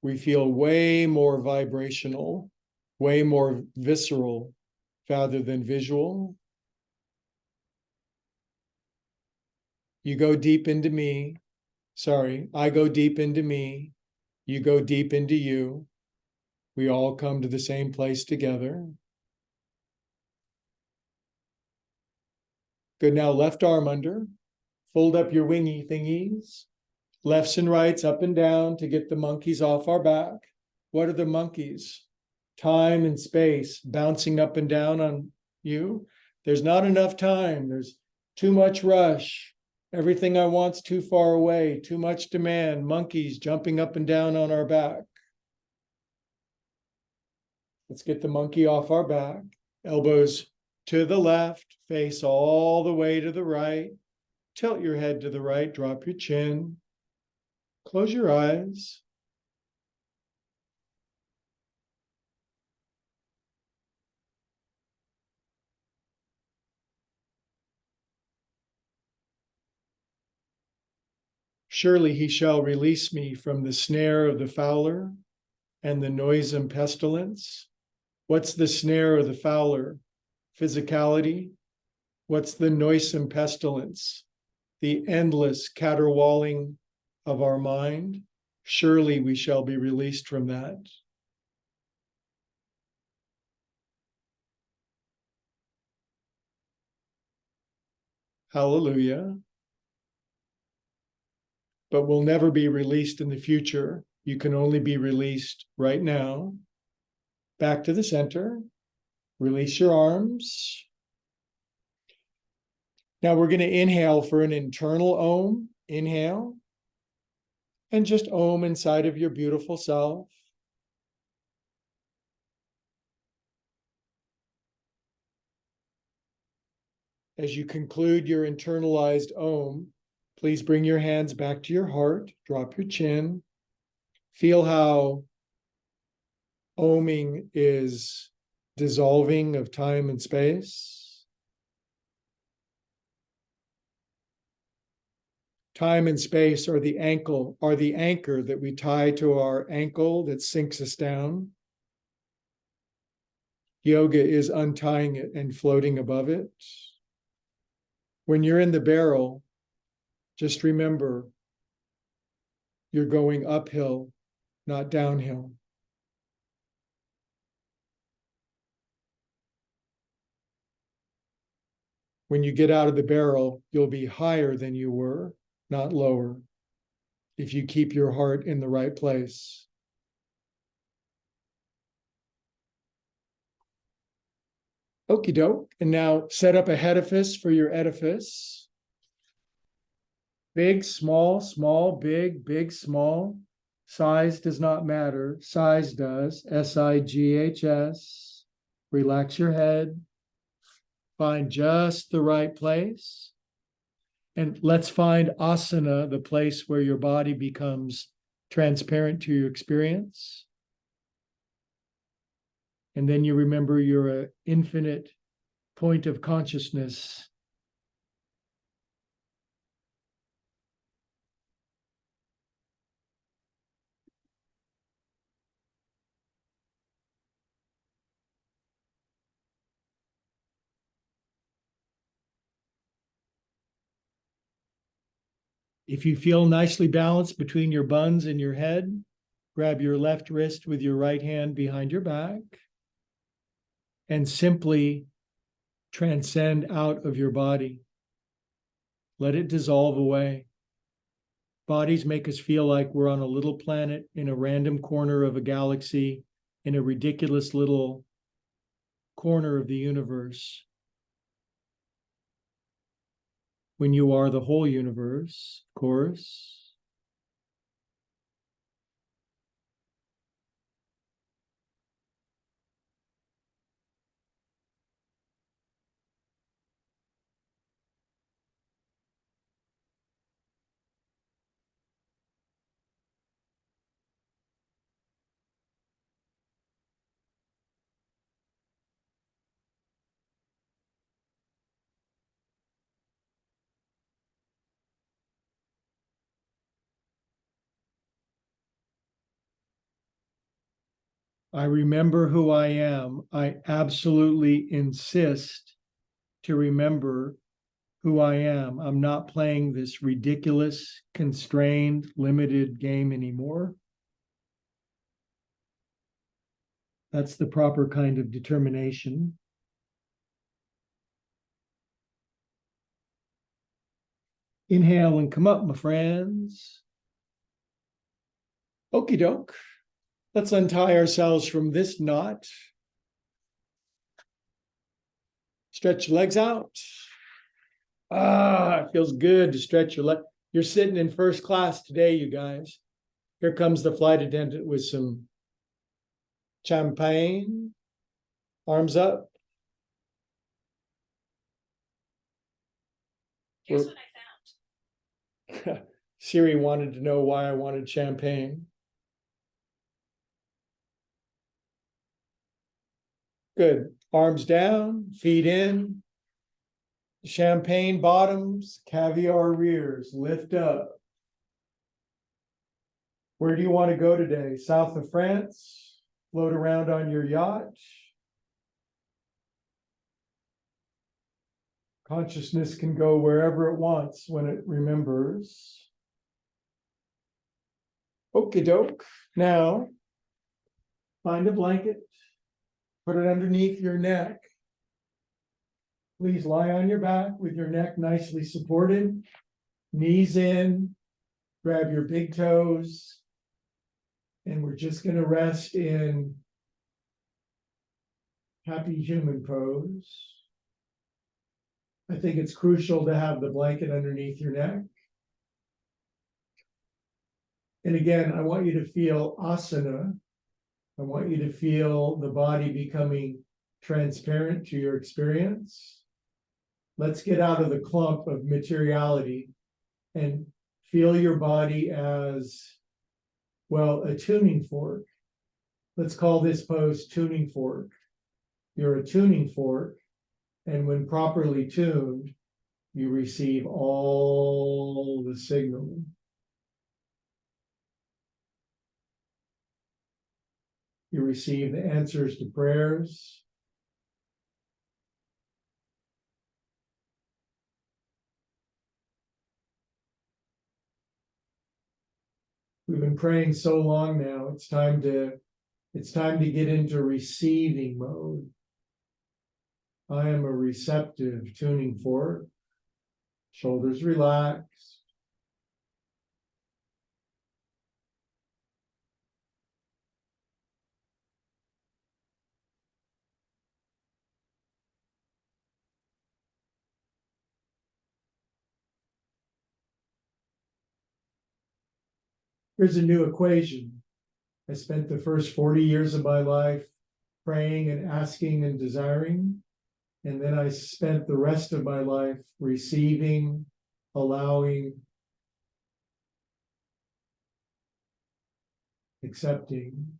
[SPEAKER 1] we feel way more vibrational, way more visceral rather than visual. You go deep into me. Sorry, I go deep into me. You go deep into you. We all come to the same place together. Good. Now, left arm under. Fold up your wingy thingies. Lefts and rights, up and down to get the monkeys off our back. What are the monkeys? Time and space bouncing up and down on you. There's not enough time. There's too much rush. Everything I want's too far away. Too much demand. Monkeys jumping up and down on our back. Let's get the monkey off our back. Elbows to the left, face all the way to the right. Tilt your head to the right, drop your chin. Close your eyes. Surely he shall release me from the snare of the fowler and the noisome pestilence. What's the snare of the fowler? Physicality. What's the noisome pestilence? The endless caterwauling of our mind. Surely we shall be released from that. Hallelujah. But we'll never be released in the future. You can only be released right now. Back to the center. Release your arms. Now we're going to inhale for an internal Om. Inhale. And just Om inside of your beautiful self. As you conclude your internalized Om, please bring your hands back to your heart. Drop your chin. Feel how Oming is dissolving of time and space. Time and space are the anchor that we tie to our ankle that sinks us down. Yoga is untying it and floating above it. When you're in the barrel, just remember you're going uphill, not downhill. When you get out of the barrel, you'll be higher than you were, not lower, if you keep your heart in the right place. Okie doke. And now set up a edifice for your edifice. Big, small, big, small. Size does not matter. Size does. SIGHS. Relax your head. Find just the right place. And let's find asana, the place where your body becomes transparent to your experience. And then you remember you're an infinite point of consciousness. If you feel nicely balanced between your buns and your head, grab your left wrist with your right hand behind your back and simply transcend out of your body. Let it dissolve away. Bodies make us feel like we're on a little planet in a random corner of a galaxy, in a ridiculous little corner of the universe. When you are the whole universe, of course. I remember who I am. I absolutely insist to remember who I am. I'm not playing this ridiculous, constrained, limited game anymore. That's the proper kind of determination. Inhale and come up, my friends. Okie doke. Let's untie ourselves from this knot. Stretch your legs out. It feels good to stretch your leg. You're sitting in first class today, you guys. Here comes the flight attendant with some champagne. Arms up.
[SPEAKER 2] Here's what I found.
[SPEAKER 1] Siri wanted to know why I wanted champagne. Good. Arms down, feet in. Champagne bottoms, caviar rears. Lift up. Where do you want to go today? South of France? Float around on your yacht? Consciousness can go wherever it wants when it remembers. Okie doke. Now, find a blanket, put it underneath your neck. Please lie on your back with your neck nicely supported, knees in, grab your big toes, and we're just going to rest in happy human pose. I think it's crucial to have the blanket underneath your neck. And again, I want you to feel asana. I want you to feel the body becoming transparent to your experience. Let's get out of the clump of materiality and feel your body as, well, a tuning fork. Let's call this pose tuning fork. You're a tuning fork, and when properly tuned, you receive all the signal. You receive the answers to prayers. We've been praying so long now, it's time to get into receiving mode. I am a receptive tuning fork. Shoulders relaxed. Here's a new equation. I spent the first 40 years of my life
[SPEAKER 3] praying and asking and desiring. And then I spent the rest of my life receiving, allowing, accepting.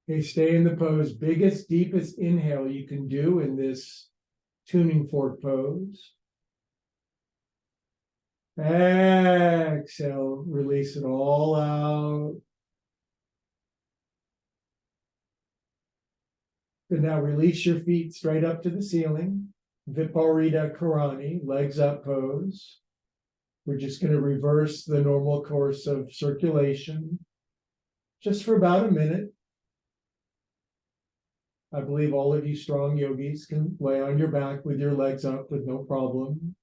[SPEAKER 3] Okay, stay in the pose. Biggest, deepest inhale you can do in this tuning fork pose. Exhale, release it all out. And now release your feet straight up to the ceiling. Viparita Karani, legs up pose. We're just going to reverse the normal course of circulation just for about a minute. I believe all of you strong yogis can lay on your back with your legs up with no problem,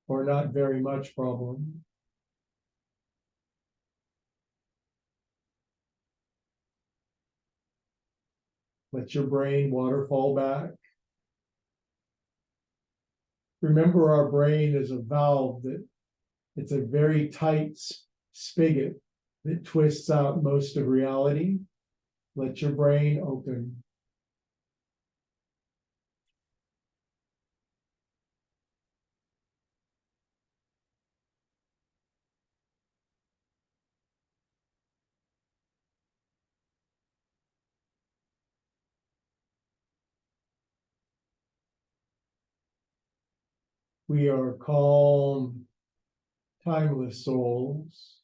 [SPEAKER 3] or not very much problem. Let your brain waterfall back. Remember, our brain is a valve that it's a very tight spigot that twists out most of reality. Let your brain open. We are calm, timeless souls.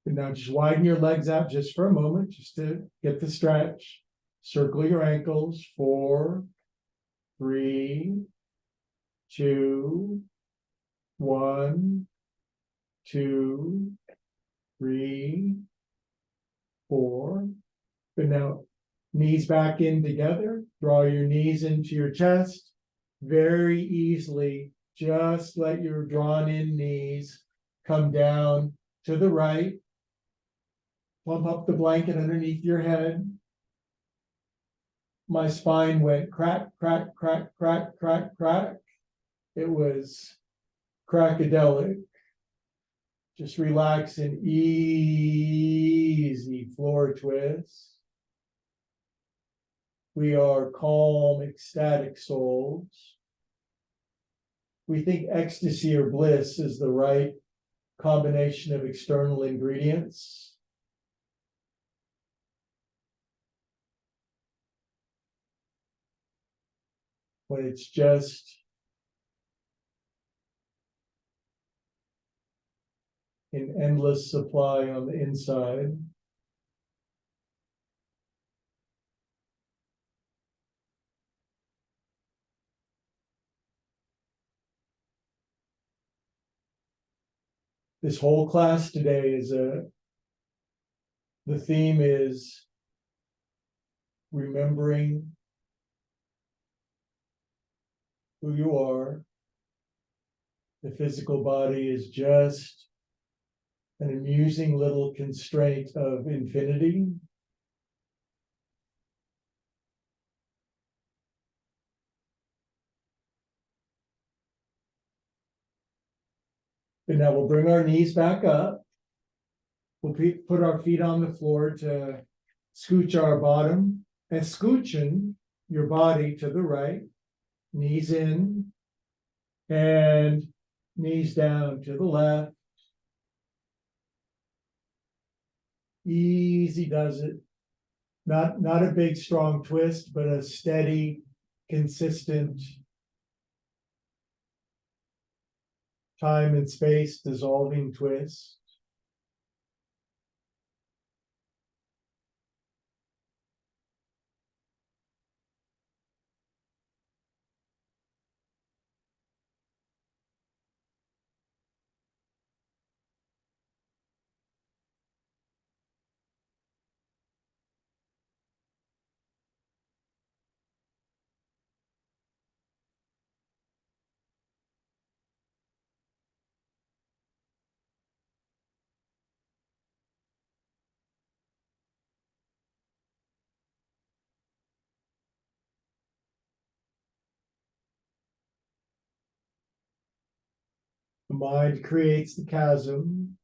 [SPEAKER 3] And now just widen your legs out just for a moment, just to get the stretch. Circle your ankles. 4, 3, 2, 1, 2, 3, 4. But now knees back in together. Draw your knees into your chest. Very easily, just let your drawn in knees come down to the right. Plump up the blanket underneath your head. My spine went crack, crack, crack, crack, crack, crack. It was crackadelic. Just relax and easy floor twist. We are calm, ecstatic souls. We think ecstasy or bliss is the right combination of external ingredients. When it's just an endless supply on the inside. This whole class today is the theme is remembering who you are. The physical body is just an amusing little constraint of infinity. And now we'll bring our knees back up. We'll put our feet on the floor to scooch our bottom, and scooching your body to the right, knees in, and knees down to the left. Easy does it. Not a big strong twist, but a steady, consistent time and space dissolving twist. The mind creates the chasm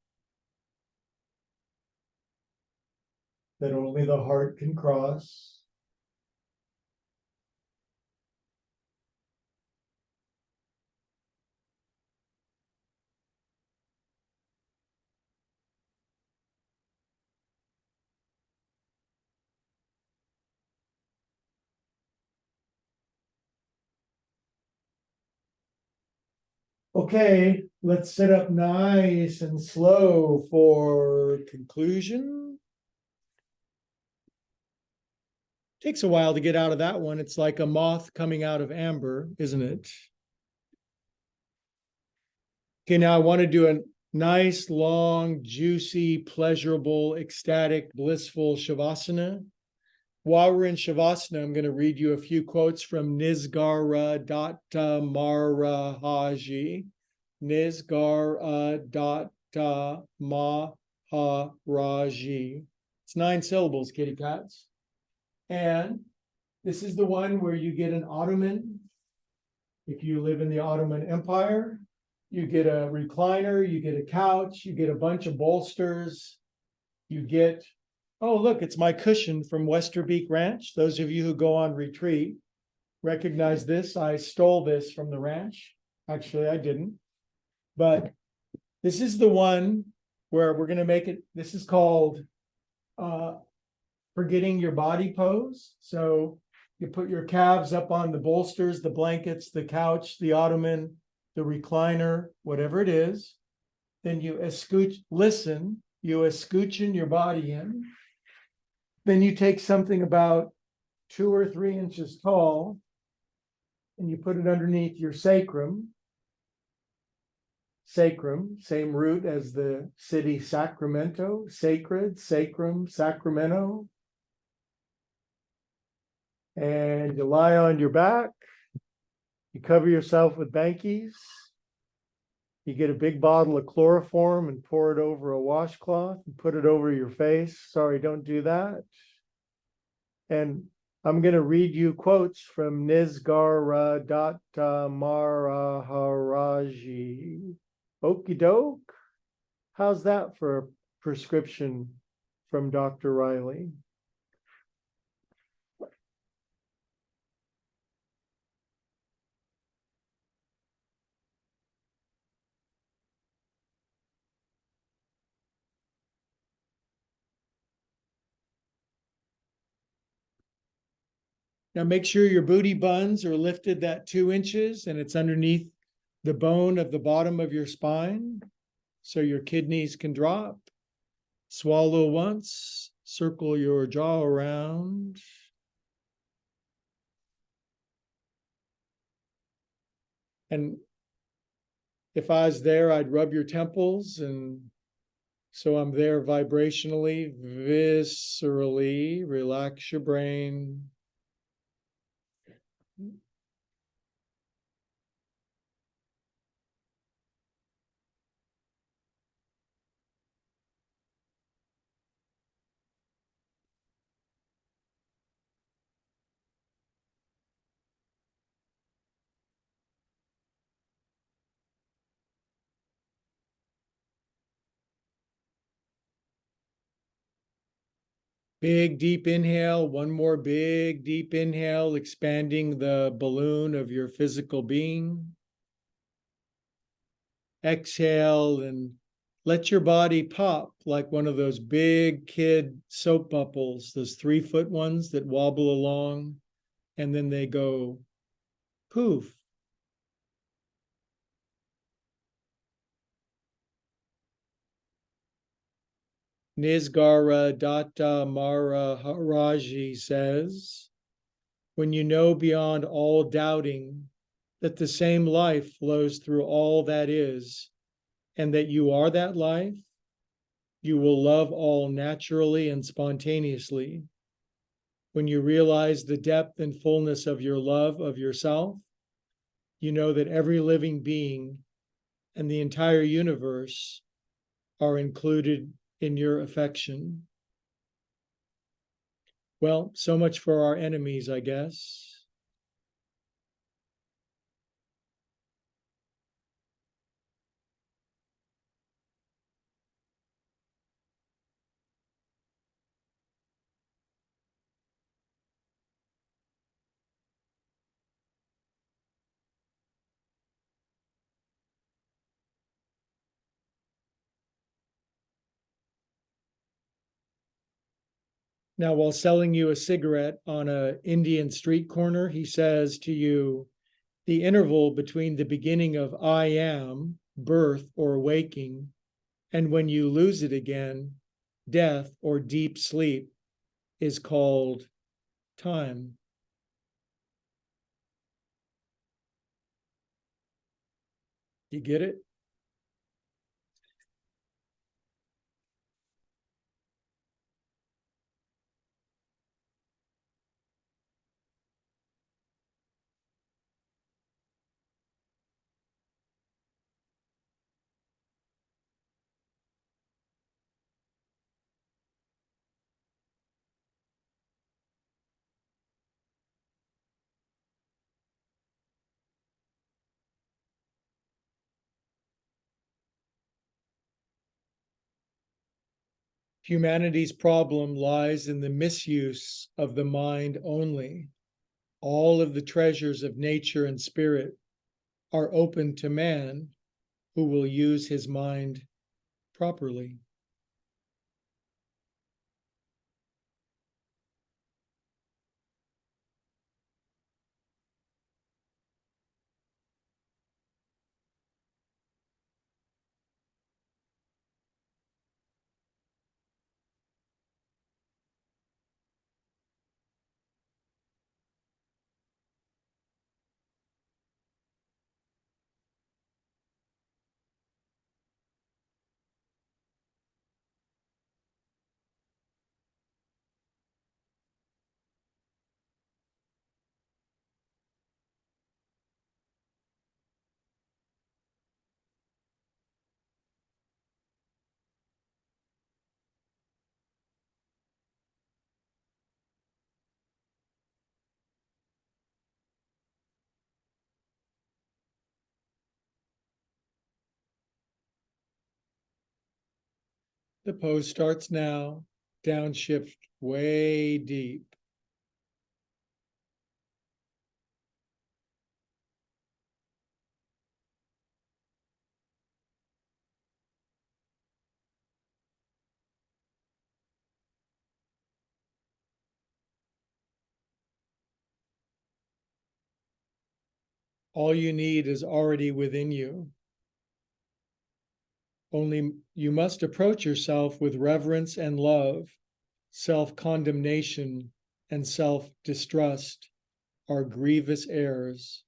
[SPEAKER 3] that only the heart can cross. Okay, let's sit up nice and slow for conclusion. Takes a while to get out of that one. It's like a moth coming out of amber, isn't it? Okay, now I want to do a nice, long, juicy, pleasurable, ecstatic, blissful Shavasana. While we're in Shavasana, I'm going to read you a few quotes from Nisargadatta Maharaji. Nisargadatta Maharaji. It's 9 syllables, kitty cats. And this is the one where you get an ottoman. If you live in the Ottoman Empire, you get a recliner, you get a couch, you get a bunch of bolsters, you get, oh, look, it's my cushion from Westerbeek Ranch. Those of you who go on retreat recognize this. I stole this from the ranch. Actually, I didn't. But this is the one where we're going to make it. This is called forgetting your body pose. So you put your calves up on the bolsters, the blankets, the couch, the ottoman, the recliner, whatever it is. Then you listen, you escutcheon your body in. Then you take something about 2 or 3 inches tall and you put it underneath your sacrum. Sacrum, same root as the city Sacramento, sacred, sacrum, Sacramento. And you lie on your back. You cover yourself with bankies. You get a big bottle of chloroform and pour it over a washcloth and put it over your face. Sorry, don't do that. And I'm going to read you quotes from Nisargadatta Maharaji. Okie doke. How's that for a prescription from Dr. Riley? Now make sure your booty buns are lifted that 2 inches and it's underneath the bone of the bottom of your spine so your kidneys can drop. Swallow once, circle your jaw around. And if I was there, I'd rub your temples. And so I'm there vibrationally, viscerally. Relax your brain. Big, deep inhale. One more big, deep inhale, expanding the balloon of your physical being. Exhale and let your body pop like one of those big kid soap bubbles, those 3-foot ones that wobble along, and then they go poof. Nisargadatta Maharaji says, when you know beyond all doubting that the same life flows through all that is, and that you are that life, you will love all naturally and spontaneously. When you realize the depth and fullness of your love of yourself, you know that every living being and the entire universe are included in your affection. Well, so much for our enemies, I guess.
[SPEAKER 1] Now, while selling you a cigarette on a Indian street corner, he says to you, the interval between the beginning of I am, birth or waking, and when you lose it again, death or deep sleep, is called time. You get it? Humanity's problem lies in the misuse of the mind only. All of the treasures of nature and spirit are open to man who will use his mind properly. The pose starts now, downshift way deep. All you need is already within you. Only you must approach yourself with reverence and love. Self-condemnation and self-distrust are grievous errors.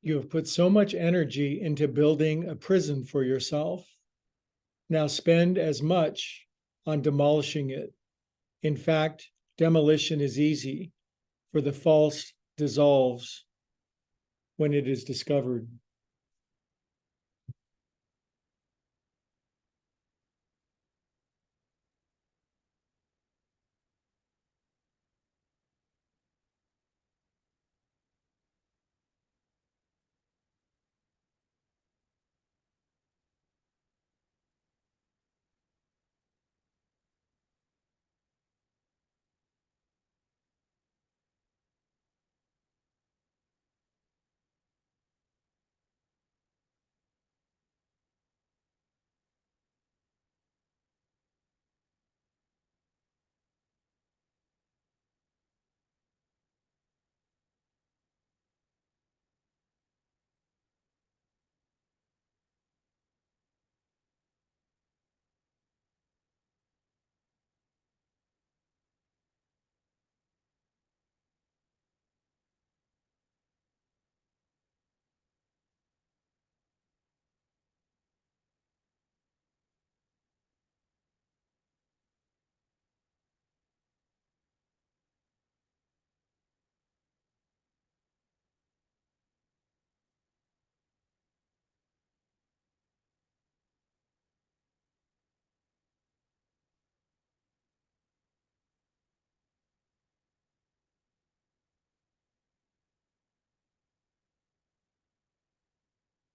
[SPEAKER 1] You have put so much energy into building a prison for yourself. Now spend as much on demolishing it. In fact, demolition is easy, for the false dissolves when it is discovered.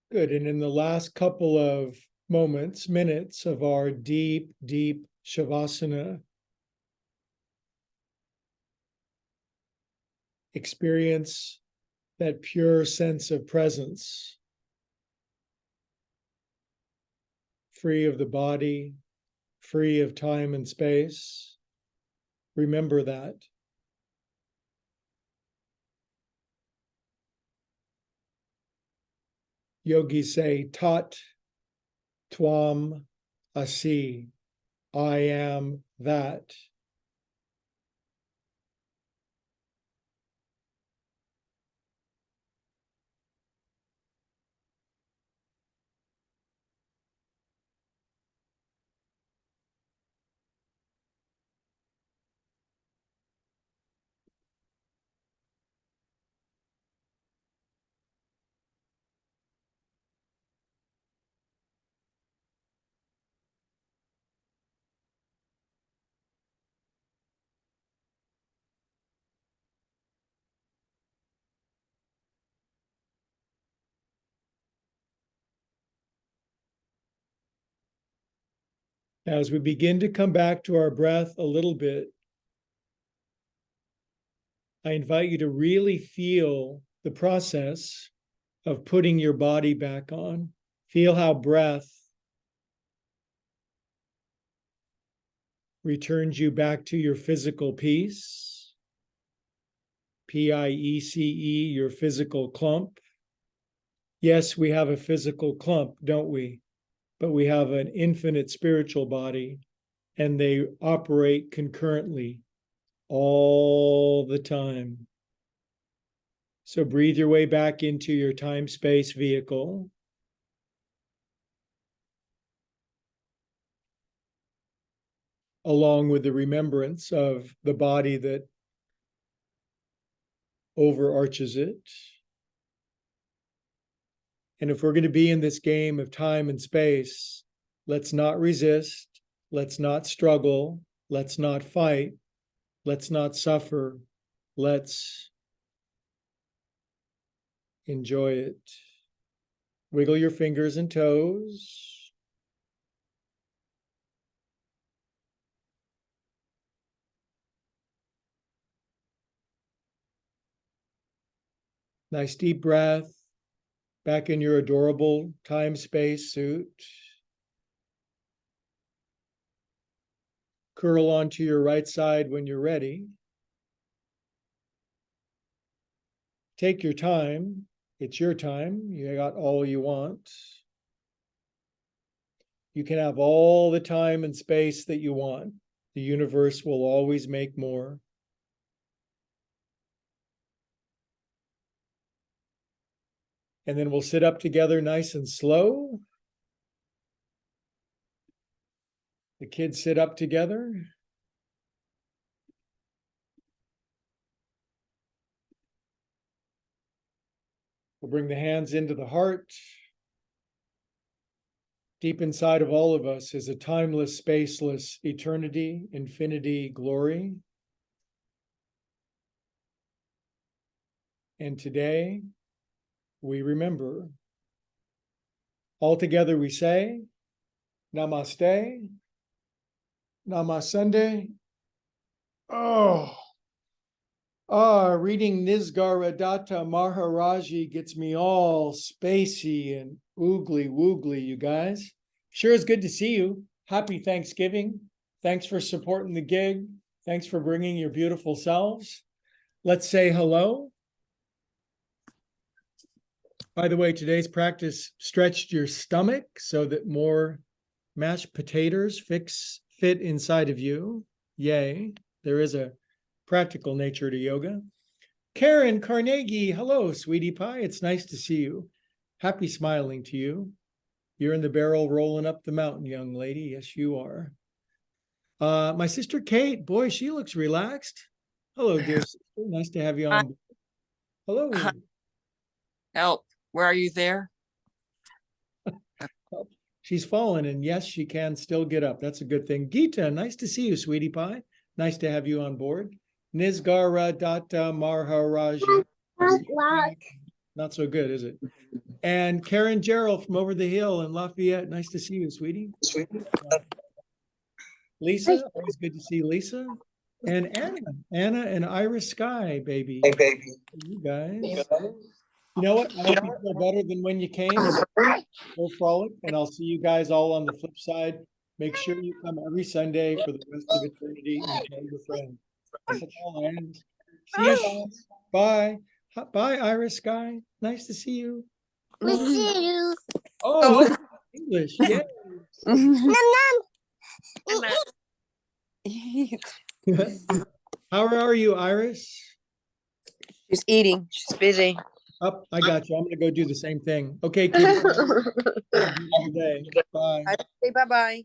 [SPEAKER 1] Good. And in the last couple of minutes of our deep, deep Shavasana, experience that pure sense of presence, free of the body, free of time and space. Remember that. Yogis say, Tat Twam Asi, I am that. Now, as we begin to come back to our breath a little bit, I invite you to really feel the process of putting your body back on. Feel how breath returns you back to your physical peace, P-I-E-C-E, your physical clump. Yes, we have a physical clump, don't we? But we have an infinite spiritual body, and they operate concurrently all the time. So breathe your way back into your time-space vehicle. Along with the remembrance of the body that overarches it. And if we're going to be in this game of time and space, let's not resist, let's not struggle, let's not fight, let's not suffer, let's enjoy it. Wiggle your fingers and toes. Nice deep breath. Back in your adorable time-space suit. Curl onto your right side when you're ready. Take your time. It's your time. You got all you want. You can have all the time and space that you want. The universe will always make more. And then we'll sit up together nice and slow. The kids sit up together. We'll bring the hands into the heart. Deep inside of all of us is a timeless, spaceless eternity, infinity, glory. And today, we remember. All together we say, Namaste, Namasunday. Reading Nisargadatta Maharaji gets me all spacey and oogly woogly, you guys. Sure is good to see you. Happy Thanksgiving. Thanks for supporting the gig. Thanks for bringing your beautiful selves. Let's say hello. By the way, today's practice stretched your stomach so that more mashed potatoes fit inside of you. Yay. There is a practical nature to yoga. Karen Carnegie, hello, sweetie pie. It's nice to see you. Happy smiling to you. You're in the barrel rolling up the mountain, young lady. Yes, you are. My sister Kate, boy, she looks relaxed. Hello, dear sister. Nice to have you on. Hello.
[SPEAKER 4] Help. Where are you there?
[SPEAKER 1] She's fallen, and yes, she can still get up. That's a good thing. Geeta, nice to see you, sweetie pie. Nice to have you on board. Nisargadatta Maharaji. Not so good, is it? And Karen Gerald from over the hill in Lafayette. Nice to see you, sweetie. Lisa, always good to see Lisa. And Anna and Iris Sky, baby.
[SPEAKER 4] Hey, baby.
[SPEAKER 1] You guys. You know what? I hope you feel better than when you came. Go frolic, and I'll see you guys all on the flip side. Make sure you come every Sunday for the rest of eternity and tell your friends. That's all I ask. See you guys. Bye. Bye, Iris Sky. Nice to see you.
[SPEAKER 5] We see you.
[SPEAKER 1] Oh, English. Yeah. How are you, Iris?
[SPEAKER 4] She's eating. She's busy.
[SPEAKER 1] Up, I got you. I'm gonna go do the same thing. Okay, kids. Have a good day. Bye.
[SPEAKER 4] Say bye-bye.